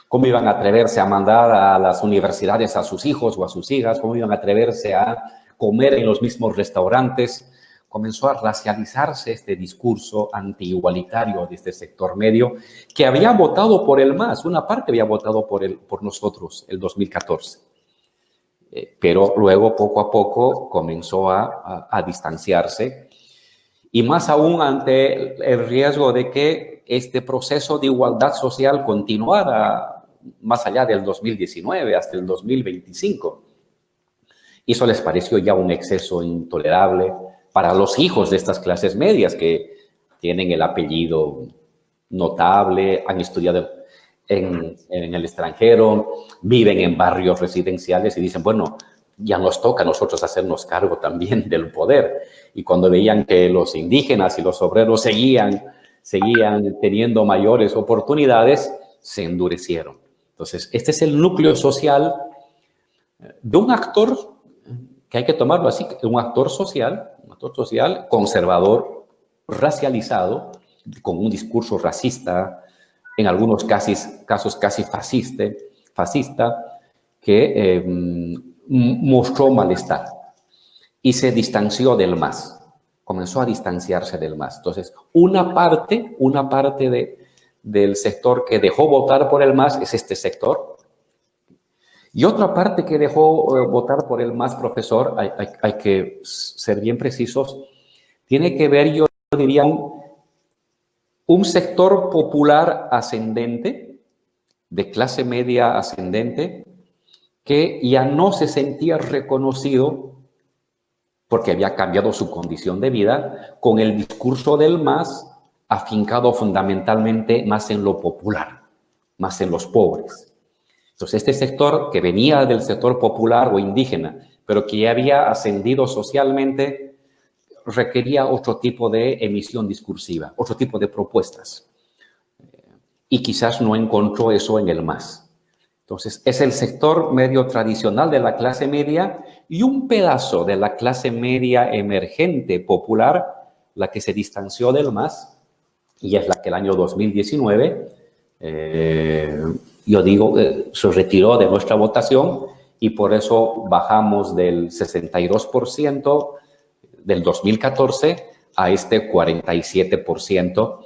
¿Cómo iban a atreverse a mandar a las universidades a sus hijos o a sus hijas? ¿Cómo iban a atreverse a comer en los mismos restaurantes? Comenzó a racializarse este discurso antiigualitario de este sector medio que había votado por el MAS. Una parte había votado por nosotros el 2014. Pero luego, poco a poco, comenzó a distanciarse. Y más aún ante el riesgo de que este proceso de igualdad social continuara más allá del 2019 hasta el 2025. Y eso les pareció ya un exceso intolerable para los hijos de estas clases medias que tienen el apellido notable, han estudiado en el extranjero, viven en barrios residenciales y dicen, bueno, ya nos toca a nosotros hacernos cargo también del poder. Y cuando veían que los indígenas y los obreros seguían teniendo mayores oportunidades, se endurecieron. Entonces, este es el núcleo social de un actor que hay que tomarlo así, un actor social conservador, racializado, con un discurso racista, en algunos casos casi fascista, que mostró malestar y se distanció del MAS, comenzó a distanciarse del MAS. Entonces, una parte del sector que dejó votar por el MAS es este sector. Y otra parte que dejó votar por el MAS, profesor, hay que ser bien precisos, tiene que ver, yo diría, un sector popular ascendente, de clase media ascendente, que ya no se sentía reconocido porque había cambiado su condición de vida con el discurso del MAS afincado fundamentalmente más en lo popular, más en los pobres. Entonces, este sector que venía del sector popular o indígena, pero que ya había ascendido socialmente, requería otro tipo de emisión discursiva, otro tipo de propuestas. Y quizás no encontró eso en el MAS. Entonces, es el sector medio tradicional de la clase media y un pedazo de la clase media emergente popular, la que se distanció del MAS, y es la que el año 2019, yo digo, se retiró de nuestra votación y por eso bajamos del 62% del 2014 a este 47%,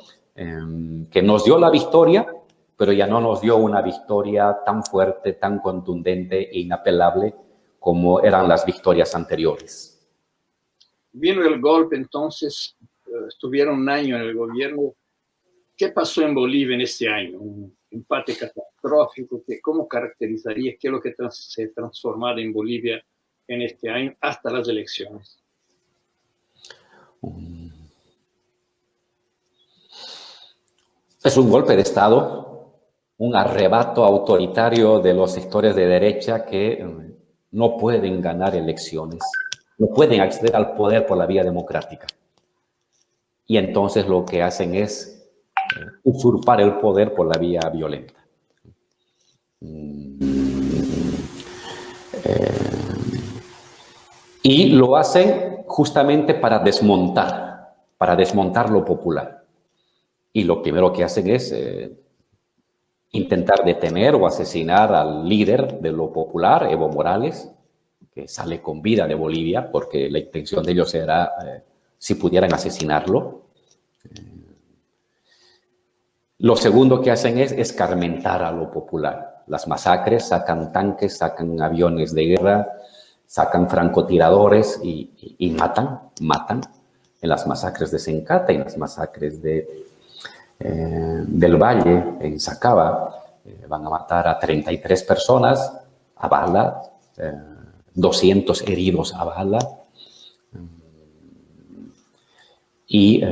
que nos dio la victoria, pero ya no nos dio una victoria tan fuerte, tan contundente e inapelable como eran las victorias anteriores. Vino el golpe, entonces, estuvieron un año en el gobierno. ¿Qué pasó en Bolivia en este año? Un empate catastrófico. ¿Cómo caracterizarías qué es lo que se ha transformado en Bolivia en este año hasta las elecciones? Es un golpe de Estado, un arrebato autoritario de los sectores de derecha que no pueden ganar elecciones, no pueden acceder al poder por la vía democrática. Y entonces lo que hacen es usurpar el poder por la vía violenta. Y lo hacen justamente para desmontar lo popular. Y lo primero que hacen es intentar detener o asesinar al líder de lo popular, Evo Morales, que sale con vida de Bolivia, porque la intención de ellos era, si pudieran, asesinarlo. Lo segundo que hacen es escarmentar a lo popular. Las masacres, sacan tanques, sacan aviones de guerra, sacan francotiradores y matan en las masacres de Sencata y en las masacres del Valle, en Sacaba. Van a matar a 33 personas a bala, 200 heridos a bala. Y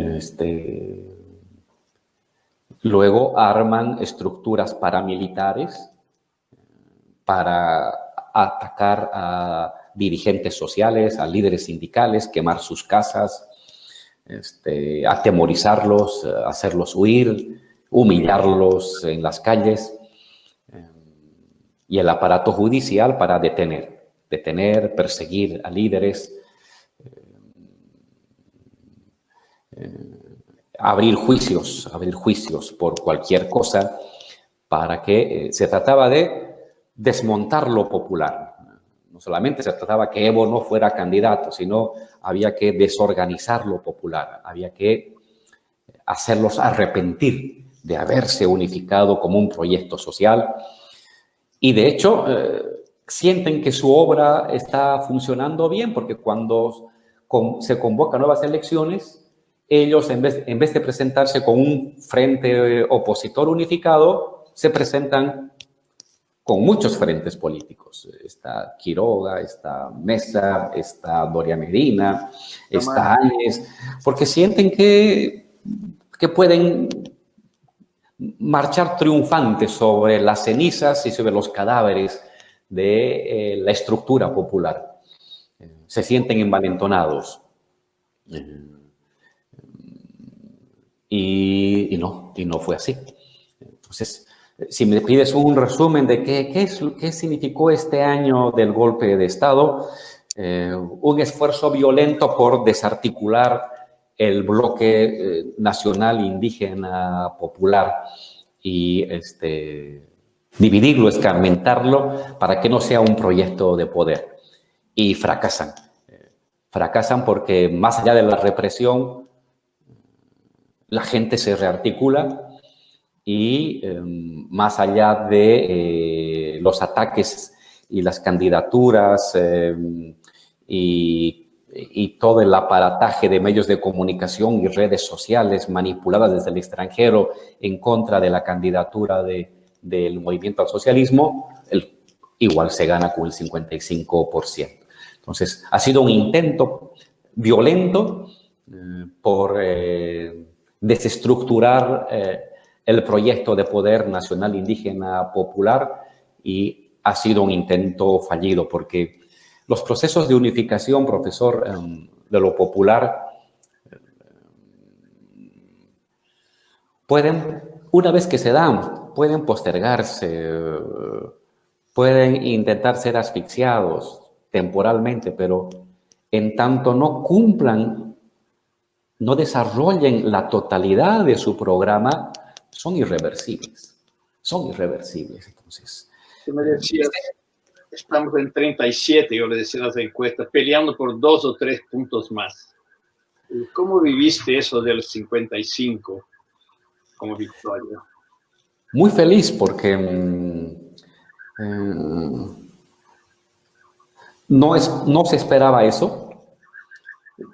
luego arman estructuras paramilitares para atacar a dirigentes sociales, a líderes sindicales, quemar sus casas, atemorizarlos, hacerlos huir, humillarlos en las calles, y el aparato judicial para detener, perseguir a líderes, abrir juicios por cualquier cosa, para que se trataba de desmontar lo popular. No solamente se trataba que Evo no fuera candidato, sino había que desorganizar lo popular, había que hacerlos arrepentir de haberse unificado como un proyecto social. Y de hecho, sienten que su obra está funcionando bien, porque cuando se convocan nuevas elecciones, ellos, en vez de presentarse con un frente opositor unificado, se presentan con muchos frentes políticos. Está Quiroga, está Mesa, está Doria Medina, está Áñez, porque sienten que pueden marchar triunfantes sobre las cenizas y sobre los cadáveres de la estructura popular. Se sienten envalentonados. Y no fue así. Entonces, si me pides un resumen de qué significó este año del golpe de Estado, un esfuerzo violento por desarticular el bloque nacional indígena popular y dividirlo, escarmentarlo para que no sea un proyecto de poder. Y fracasan. Fracasan porque más allá de la represión, la gente se rearticula y más allá de los ataques y las candidaturas y todo el aparataje de medios de comunicación y redes sociales manipuladas desde el extranjero en contra de la candidatura del movimiento al socialismo, igual se gana con el 55%. Entonces, ha sido un intento violento por desestructurar el proyecto de poder nacional indígena popular y ha sido un intento fallido porque los procesos de unificación, profesor, de lo popular pueden, una vez que se dan, pueden postergarse, pueden intentar ser asfixiados temporalmente, pero en tanto no cumplan, no desarrollen la totalidad de su programa, son irreversibles. Son irreversibles, entonces. Tú me decías, estamos en 37, yo le decía las encuestas, peleando por 2 o 3 puntos más. ¿Cómo viviste eso del 55 como victoria? Muy feliz porque no se esperaba eso.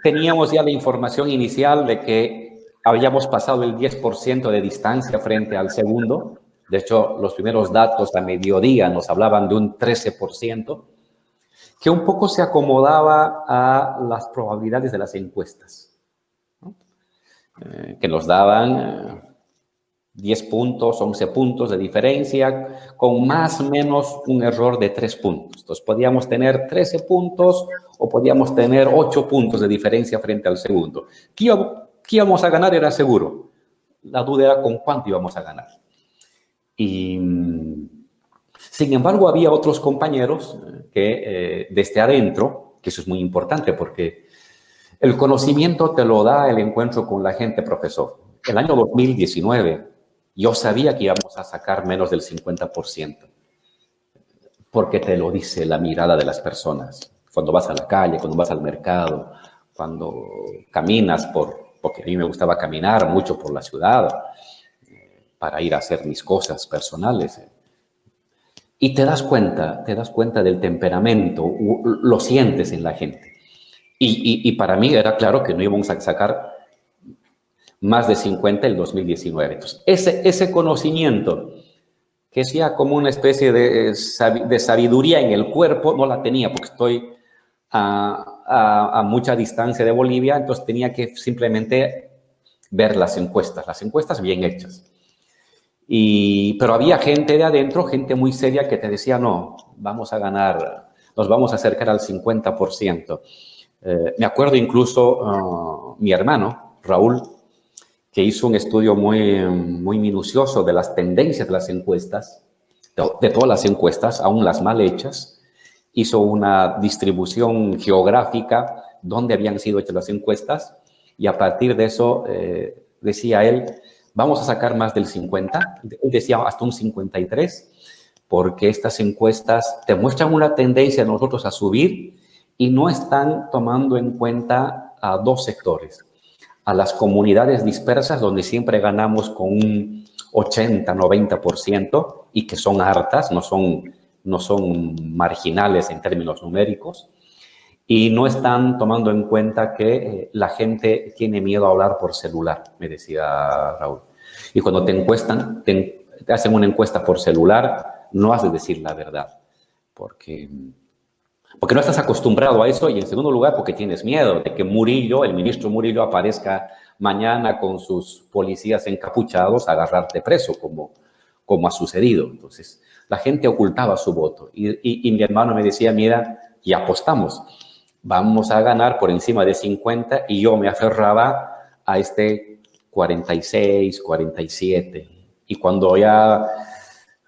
Teníamos ya la información inicial de que habíamos pasado el 10% de distancia frente al segundo. De hecho, los primeros datos a mediodía nos hablaban de un 13%, que un poco se acomodaba a las probabilidades de las encuestas, ¿no? Que nos daban 10 puntos, 11 puntos de diferencia, con más o menos un error de 3 puntos. Entonces, podíamos tener 13 puntos o podíamos tener 8 puntos de diferencia frente al segundo. ¿Qué íbamos a ganar? Era seguro. La duda era con cuánto íbamos a ganar. Y, sin embargo, había otros compañeros que desde adentro, que eso es muy importante porque el conocimiento te lo da el encuentro con la gente, profesor. El año 2019, yo sabía que íbamos a sacar menos del 50%, porque te lo dice la mirada de las personas. Cuando vas a la calle, cuando vas al mercado, cuando caminas porque a mí me gustaba caminar mucho por la ciudad para ir a hacer mis cosas personales. Y te das cuenta del temperamento, lo sientes en la gente. Y para mí era claro que no íbamos a sacar más de 50 el 2019. Entonces, ese conocimiento, que es ya como una especie de sabiduría en el cuerpo, no la tenía porque estoy a mucha distancia de Bolivia, entonces tenía que simplemente ver las encuestas bien hechas. Pero había gente de adentro, gente muy seria que te decía, no, vamos a ganar, nos vamos a acercar al 50%. Me acuerdo incluso mi hermano, Raúl, que hizo un estudio muy minucioso de las tendencias de las encuestas, de todas las encuestas, aún las mal hechas. Hizo una distribución geográfica donde habían sido hechas las encuestas y a partir de eso decía él, vamos a sacar más del 50, él decía hasta un 53, porque estas encuestas te muestran una tendencia a nosotros a subir y no están tomando en cuenta a dos sectores. A las comunidades dispersas, donde siempre ganamos con un 80-90% y que son hartas, no son marginales en términos numéricos, y no están tomando en cuenta que la gente tiene miedo a hablar por celular, me decía Raúl. Y cuando te hacen una encuesta por celular, no has de decir la verdad, porque no estás acostumbrado a eso y en segundo lugar porque tienes miedo de que el ministro Murillo aparezca mañana con sus policías encapuchados a agarrarte preso como ha sucedido. Entonces la gente ocultaba su voto y mi hermano me decía, mira, y apostamos, vamos a ganar por encima de 50 y yo me aferraba a este 46, 47 y cuando ya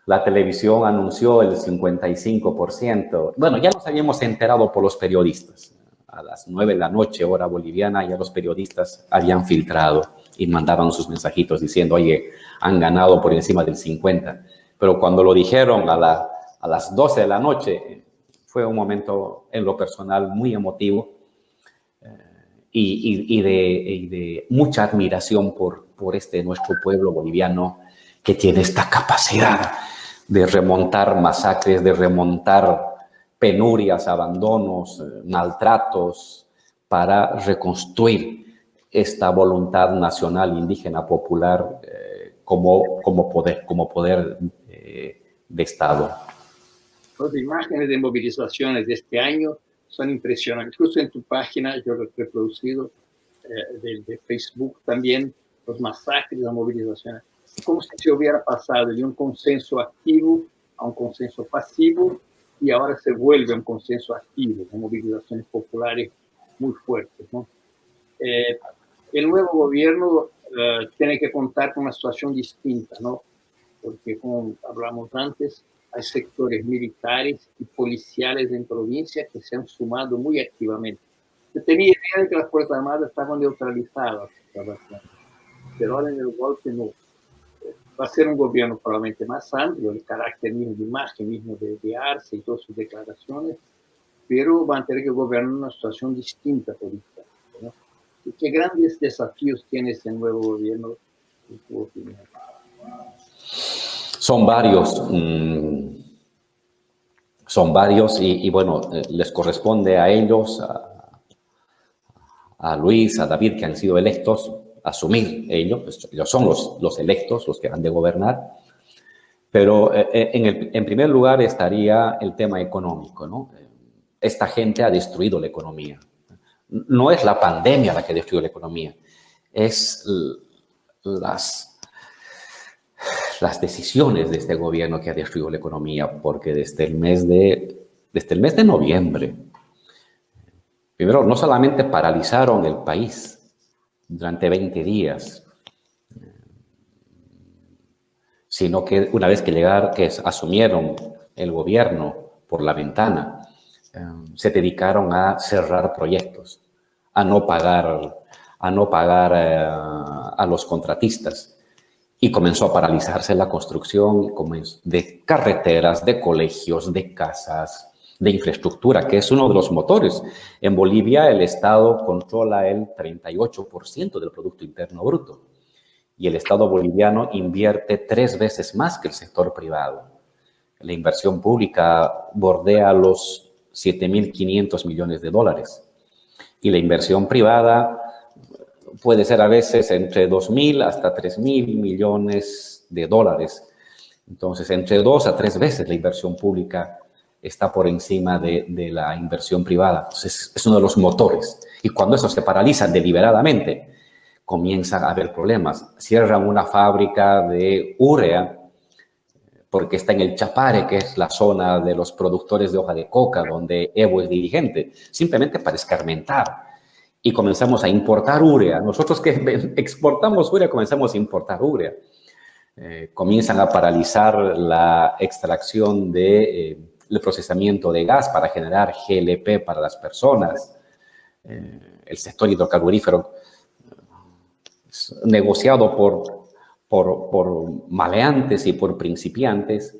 La televisión anunció el 55%. Bueno, ya nos habíamos enterado por los periodistas. A las 9 de la noche, hora boliviana, ya los periodistas habían filtrado y mandaban sus mensajitos diciendo, oye, han ganado por encima del 50%. Pero cuando lo dijeron a las 12 de la noche, fue un momento en lo personal muy emotivo y de mucha admiración por este nuestro pueblo boliviano que tiene esta capacidad de remontar masacres, de remontar penurias, abandonos, maltratos, para reconstruir esta voluntad nacional, indígena, popular, como poder de Estado. Las imágenes de movilizaciones de este año son impresionantes. Justo en tu página, yo lo he reproducido, de Facebook también, los masacres, las movilizaciones. Como si se hubiera pasado de un consenso activo a un consenso pasivo, y ahora se vuelve un consenso activo, con movilizaciones populares muy fuertes, ¿no? El nuevo gobierno tiene que contar con una situación distinta, ¿no? Porque, como hablamos antes, hay sectores militares y policiales en provincia que se han sumado muy activamente. Yo tenía idea de que las Fuerzas Armadas estaban neutralizadas, pero ahora en el golpe no. Va a ser un gobierno probablemente más amplio, el carácter mismo de imagen, mismo de Arce y todas sus declaraciones, pero van a tener que gobernar una situación distinta política, ¿no? ¿Y qué grandes desafíos tiene este nuevo gobierno, en tu opinión? Son varios y bueno, les corresponde a ellos, a Luis, a David, que han sido electos, asumir ellos son los electos, los que han de gobernar. Pero en primer lugar estaría el tema económico, ¿no? Esta gente ha destruido la economía. No es la pandemia la que destruyó la economía, es las decisiones de este gobierno que ha destruido la economía, porque desde el mes de noviembre, primero, no solamente paralizaron el país durante 20 días, sino que una vez que asumieron el gobierno por la ventana, se dedicaron a cerrar proyectos, a no pagar a los contratistas, y comenzó a paralizarse la construcción de carreteras, de colegios, de casas, de infraestructura, que es uno de los motores. En Bolivia el Estado controla el 38% del Producto Interno Bruto y el Estado boliviano invierte 3 veces más que el sector privado. La inversión pública bordea los 7.500 millones de dólares y la inversión privada puede ser a veces entre 2.000 hasta 3.000 millones de dólares. Entonces, entre 2 a 3 veces la inversión pública está por encima de la inversión privada. Entonces, es uno de los motores. Y cuando eso se paraliza deliberadamente, comienzan a haber problemas. Cierran una fábrica de urea porque está en el Chapare, que es la zona de los productores de hoja de coca, donde Evo es dirigente, simplemente para escarmentar. Y comenzamos a importar urea. Nosotros que exportamos urea, comenzamos a importar urea. Comienzan a paralizar la extracción el procesamiento de gas para generar GLP para las personas. El sector hidrocarburífero negociado por maleantes y por principiantes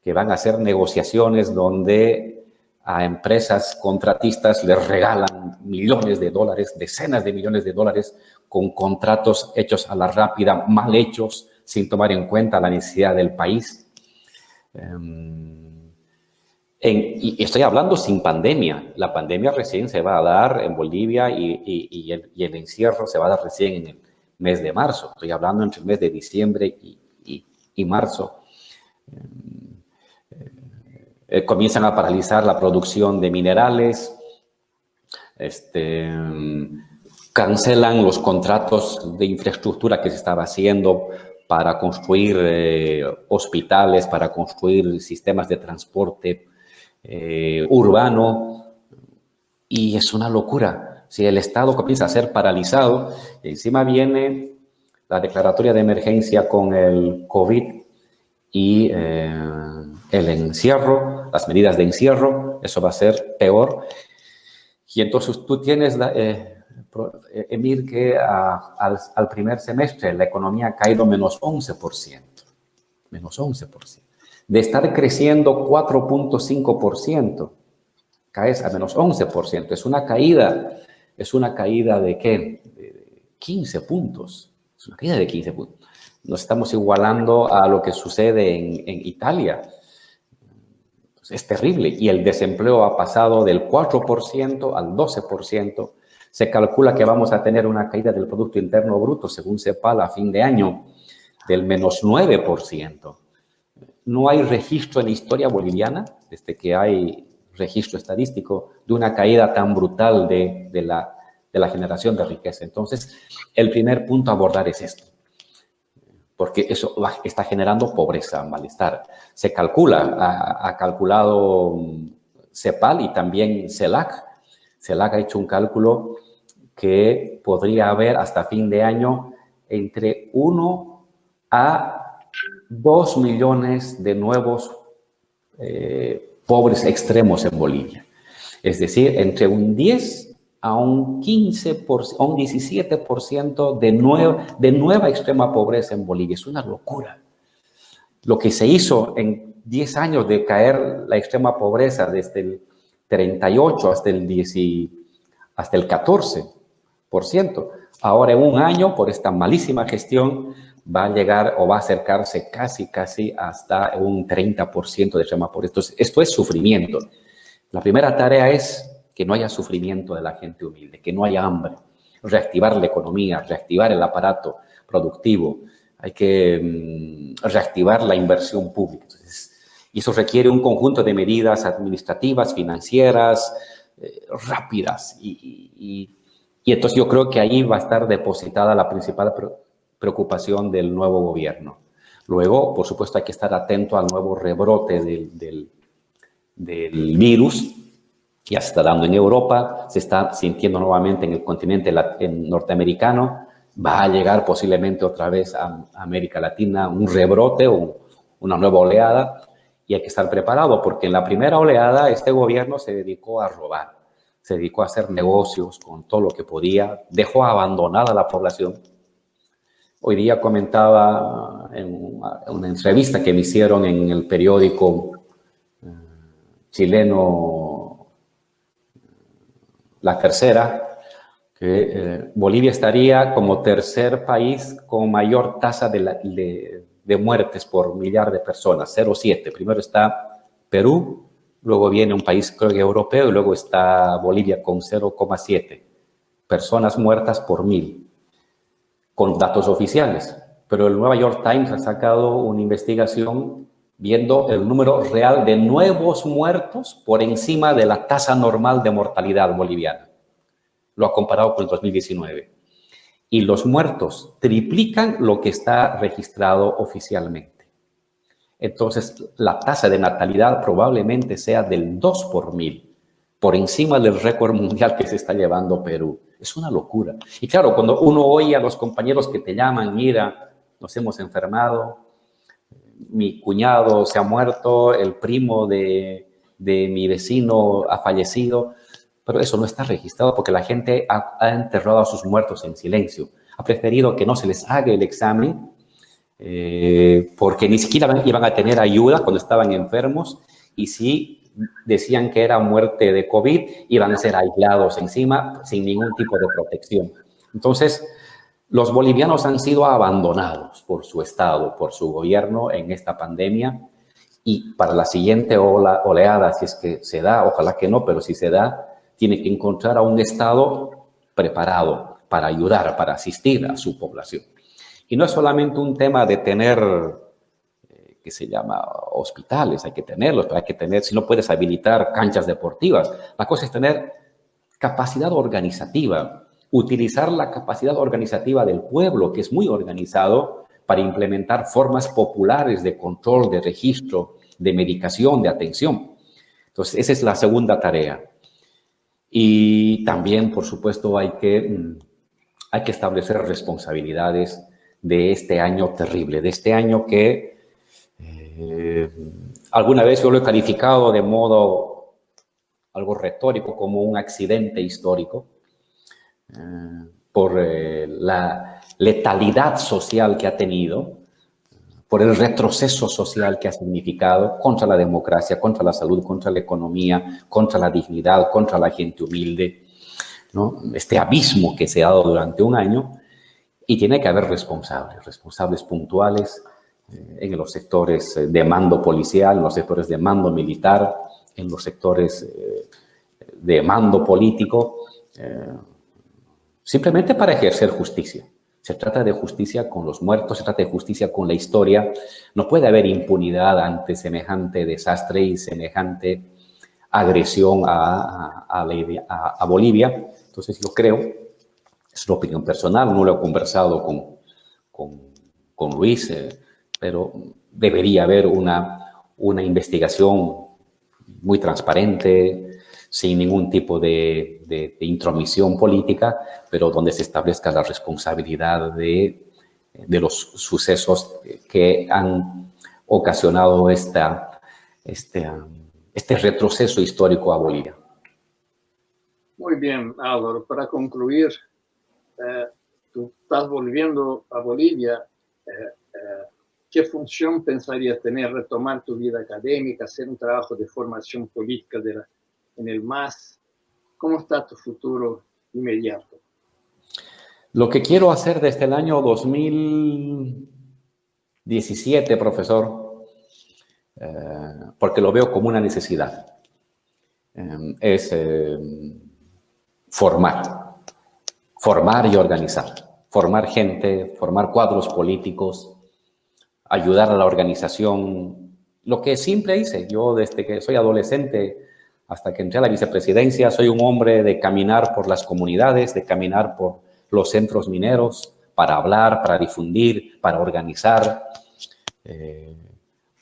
que van a hacer negociaciones donde a empresas contratistas les regalan millones de dólares, decenas de millones de dólares con contratos hechos a la rápida, mal hechos, sin tomar en cuenta la necesidad del país. Y estoy hablando sin pandemia. La pandemia recién se va a dar en Bolivia y el encierro se va a dar recién en el mes de marzo. Estoy hablando entre el mes de diciembre y marzo. Comienzan a paralizar la producción de minerales, cancelan los contratos de infraestructura que se estaba haciendo para construir hospitales, para construir sistemas de transporte urbano, y es una locura. Si el Estado comienza a ser paralizado, encima viene la declaratoria de emergencia con el COVID y el encierro, las medidas de encierro, eso va a ser peor. Y entonces tú tienes, Emir, que al primer semestre la economía ha caído menos 11%. Menos 11%. De estar creciendo 4.5%, caes a menos 11%. Es una caída de ¿qué? De 15 puntos. Es una caída de 15 puntos. Nos estamos igualando a lo que sucede en Italia. Es terrible. Y el desempleo ha pasado del 4% al 12%. Se calcula que vamos a tener una caída del Producto Interno Bruto, según CEPAL, a fin de año, del menos 9%. No hay registro en la historia boliviana, desde que hay registro estadístico, de una caída tan brutal de la generación de riqueza. Entonces, el primer punto a abordar es esto, porque eso está generando pobreza, malestar. Se calcula, ha calculado CEPAL y también CELAC. CELAC ha hecho un cálculo que podría haber hasta fin de año entre 1 a 2 millones de nuevos pobres extremos en Bolivia. Es decir, entre un 10 a un 15%, a un 17% de nueva extrema pobreza en Bolivia. Es una locura. Lo que se hizo en 10 años de caer la extrema pobreza desde el 38 hasta el 14%. Ahora en un año, por esta malísima gestión, va a llegar o va a acercarse casi hasta un 30% de extrema pobreza. Entonces, esto es sufrimiento. La primera tarea es que no haya sufrimiento de la gente humilde, que no haya hambre, reactivar la economía, reactivar el aparato productivo, hay que reactivar la inversión pública. Entonces, y eso requiere un conjunto de medidas administrativas, financieras, rápidas. Y entonces yo creo que ahí va a estar depositada la principal preocupación del nuevo gobierno. Luego, por supuesto, hay que estar atento al nuevo rebrote del virus. Ya se está dando en Europa, se está sintiendo nuevamente en el continente norteamericano. Va a llegar posiblemente otra vez a América Latina un rebrote o una nueva oleada. Y hay que estar preparado porque en la primera oleada este gobierno se dedicó a robar. Se dedicó a hacer negocios con todo lo que podía. Dejó abandonada a la población. Hoy día comentaba en una entrevista que me hicieron en el periódico chileno La Tercera, que Bolivia estaría como tercer país con mayor tasa de muertes por millar de personas, 0,7. Primero está Perú, luego viene un país creo que europeo y luego está Bolivia con 0,7 personas muertas por 1000. Con datos oficiales, pero el New York Times ha sacado una investigación viendo el número real de nuevos muertos por encima de la tasa normal de mortalidad boliviana. Lo ha comparado con el 2019. Y los muertos triplican lo que está registrado oficialmente. Entonces, la tasa de natalidad probablemente sea del 2 por 1000, por encima del récord mundial que se está llevando Perú. Es una locura. Y claro, cuando uno oye a los compañeros que te llaman, mira, nos hemos enfermado, mi cuñado se ha muerto, el primo de mi vecino ha fallecido, pero eso no está registrado porque la gente ha enterrado a sus muertos en silencio. Ha preferido que no se les haga el examen porque ni siquiera iban a tener ayuda cuando estaban enfermos y si decían que era muerte de COVID, iban a ser aislados encima sin ningún tipo de protección. Entonces, los bolivianos han sido abandonados por su Estado, por su gobierno en esta pandemia y para la siguiente oleada, si es que se da, ojalá que no, pero si se da, tiene que encontrar a un Estado preparado para ayudar, para asistir a su población. Y no es solamente un tema de tener que se llama hospitales, hay que tenerlos, pero hay que tener, si no puedes habilitar canchas deportivas, la cosa es tener capacidad organizativa, utilizar la capacidad organizativa del pueblo, que es muy organizado, para implementar formas populares de control, de registro, de medicación, de atención. Entonces, esa es la segunda tarea. Y también, por supuesto, hay que establecer responsabilidades de este año terrible, de este año que Alguna vez yo lo he calificado de modo algo retórico como un accidente histórico por la letalidad social que ha tenido, por el retroceso social que ha significado contra la democracia, contra la salud, contra la economía, contra la dignidad, contra la gente humilde, ¿no? Este abismo que se ha dado durante un año, y tiene que haber responsables puntuales en los sectores de mando policial, en los sectores de mando militar, en los sectores de mando político, simplemente para ejercer justicia. Se trata de justicia con los muertos, se trata de justicia con la historia. No puede haber impunidad ante semejante desastre y semejante agresión a Bolivia. Entonces yo creo, es una opinión personal, no lo he conversado con Luis, pero debería haber una investigación muy transparente, sin ningún tipo de intromisión política, pero donde se establezca la responsabilidad de los sucesos que han ocasionado este retroceso histórico a Bolivia. Muy bien, Álvaro. Para concluir, tú estás volviendo a Bolivia. ¿Qué función pensarías tener? ¿Retomar tu vida académica, hacer un trabajo de formación política en el MAS? ¿Cómo está tu futuro inmediato? Lo que quiero hacer desde el año 2017, profesor, porque lo veo como una necesidad, es formar y organizar. Formar gente, formar cuadros políticos, ayudar a la organización. Lo que siempre hice, yo desde que soy adolescente hasta que entré a la vicepresidencia, soy un hombre de caminar por las comunidades, de caminar por los centros mineros, para hablar, para difundir, para organizar,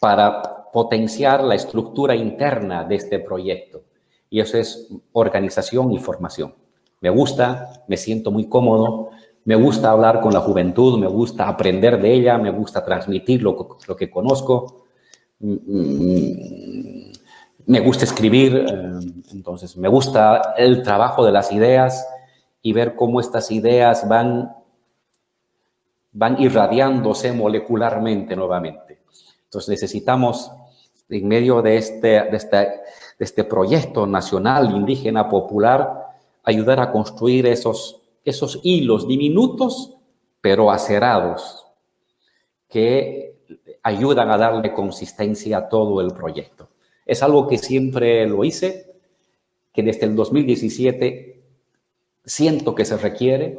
para potenciar la estructura interna de este proyecto. Y eso es organización y formación. Me gusta, me siento muy cómodo, me gusta hablar con la juventud, me gusta aprender de ella, me gusta transmitir lo que conozco, me gusta escribir, entonces me gusta el trabajo de las ideas y ver cómo estas ideas van irradiándose molecularmente nuevamente. Entonces necesitamos, en medio de este proyecto nacional, indígena, popular, ayudar a construir esos hilos diminutos, pero acerados, que ayudan a darle consistencia a todo el proyecto. Es algo que siempre lo hice, que desde el 2017 siento que se requiere,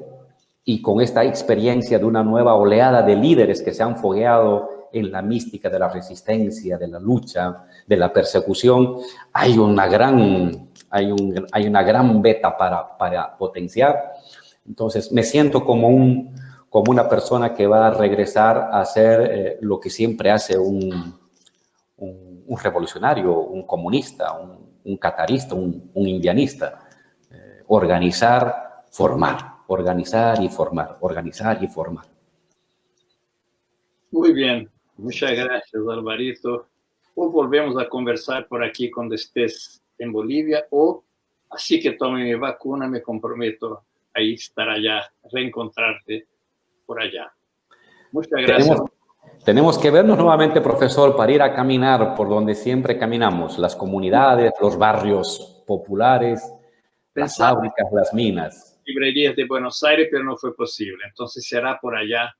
y con esta experiencia de una nueva oleada de líderes que se han fogueado en la mística de la resistencia, de la lucha, de la persecución, hay una gran beta para potenciar. Entonces me siento como una persona que va a regresar a hacer lo que siempre hace un revolucionario, un comunista, un catarista, un indianista. Organizar, formar. Organizar y formar, organizar y formar. Muy bien, muchas gracias, Alvarito. O volvemos a conversar por aquí cuando estés en Bolivia, o así que tome mi vacuna, me comprometo a estar allá, reencontrarte por allá. Muchas gracias. Tenemos que vernos nuevamente, profesor, para ir a caminar por donde siempre caminamos, las comunidades, los barrios populares, las fábricas, las minas. Librerías de Buenos Aires, pero no fue posible. Entonces será por allá,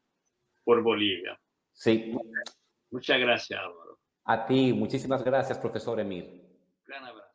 por Bolivia. Sí. Muchas gracias, Álvaro. A ti, muchísimas gracias, profesor Emir. Gran abrazo.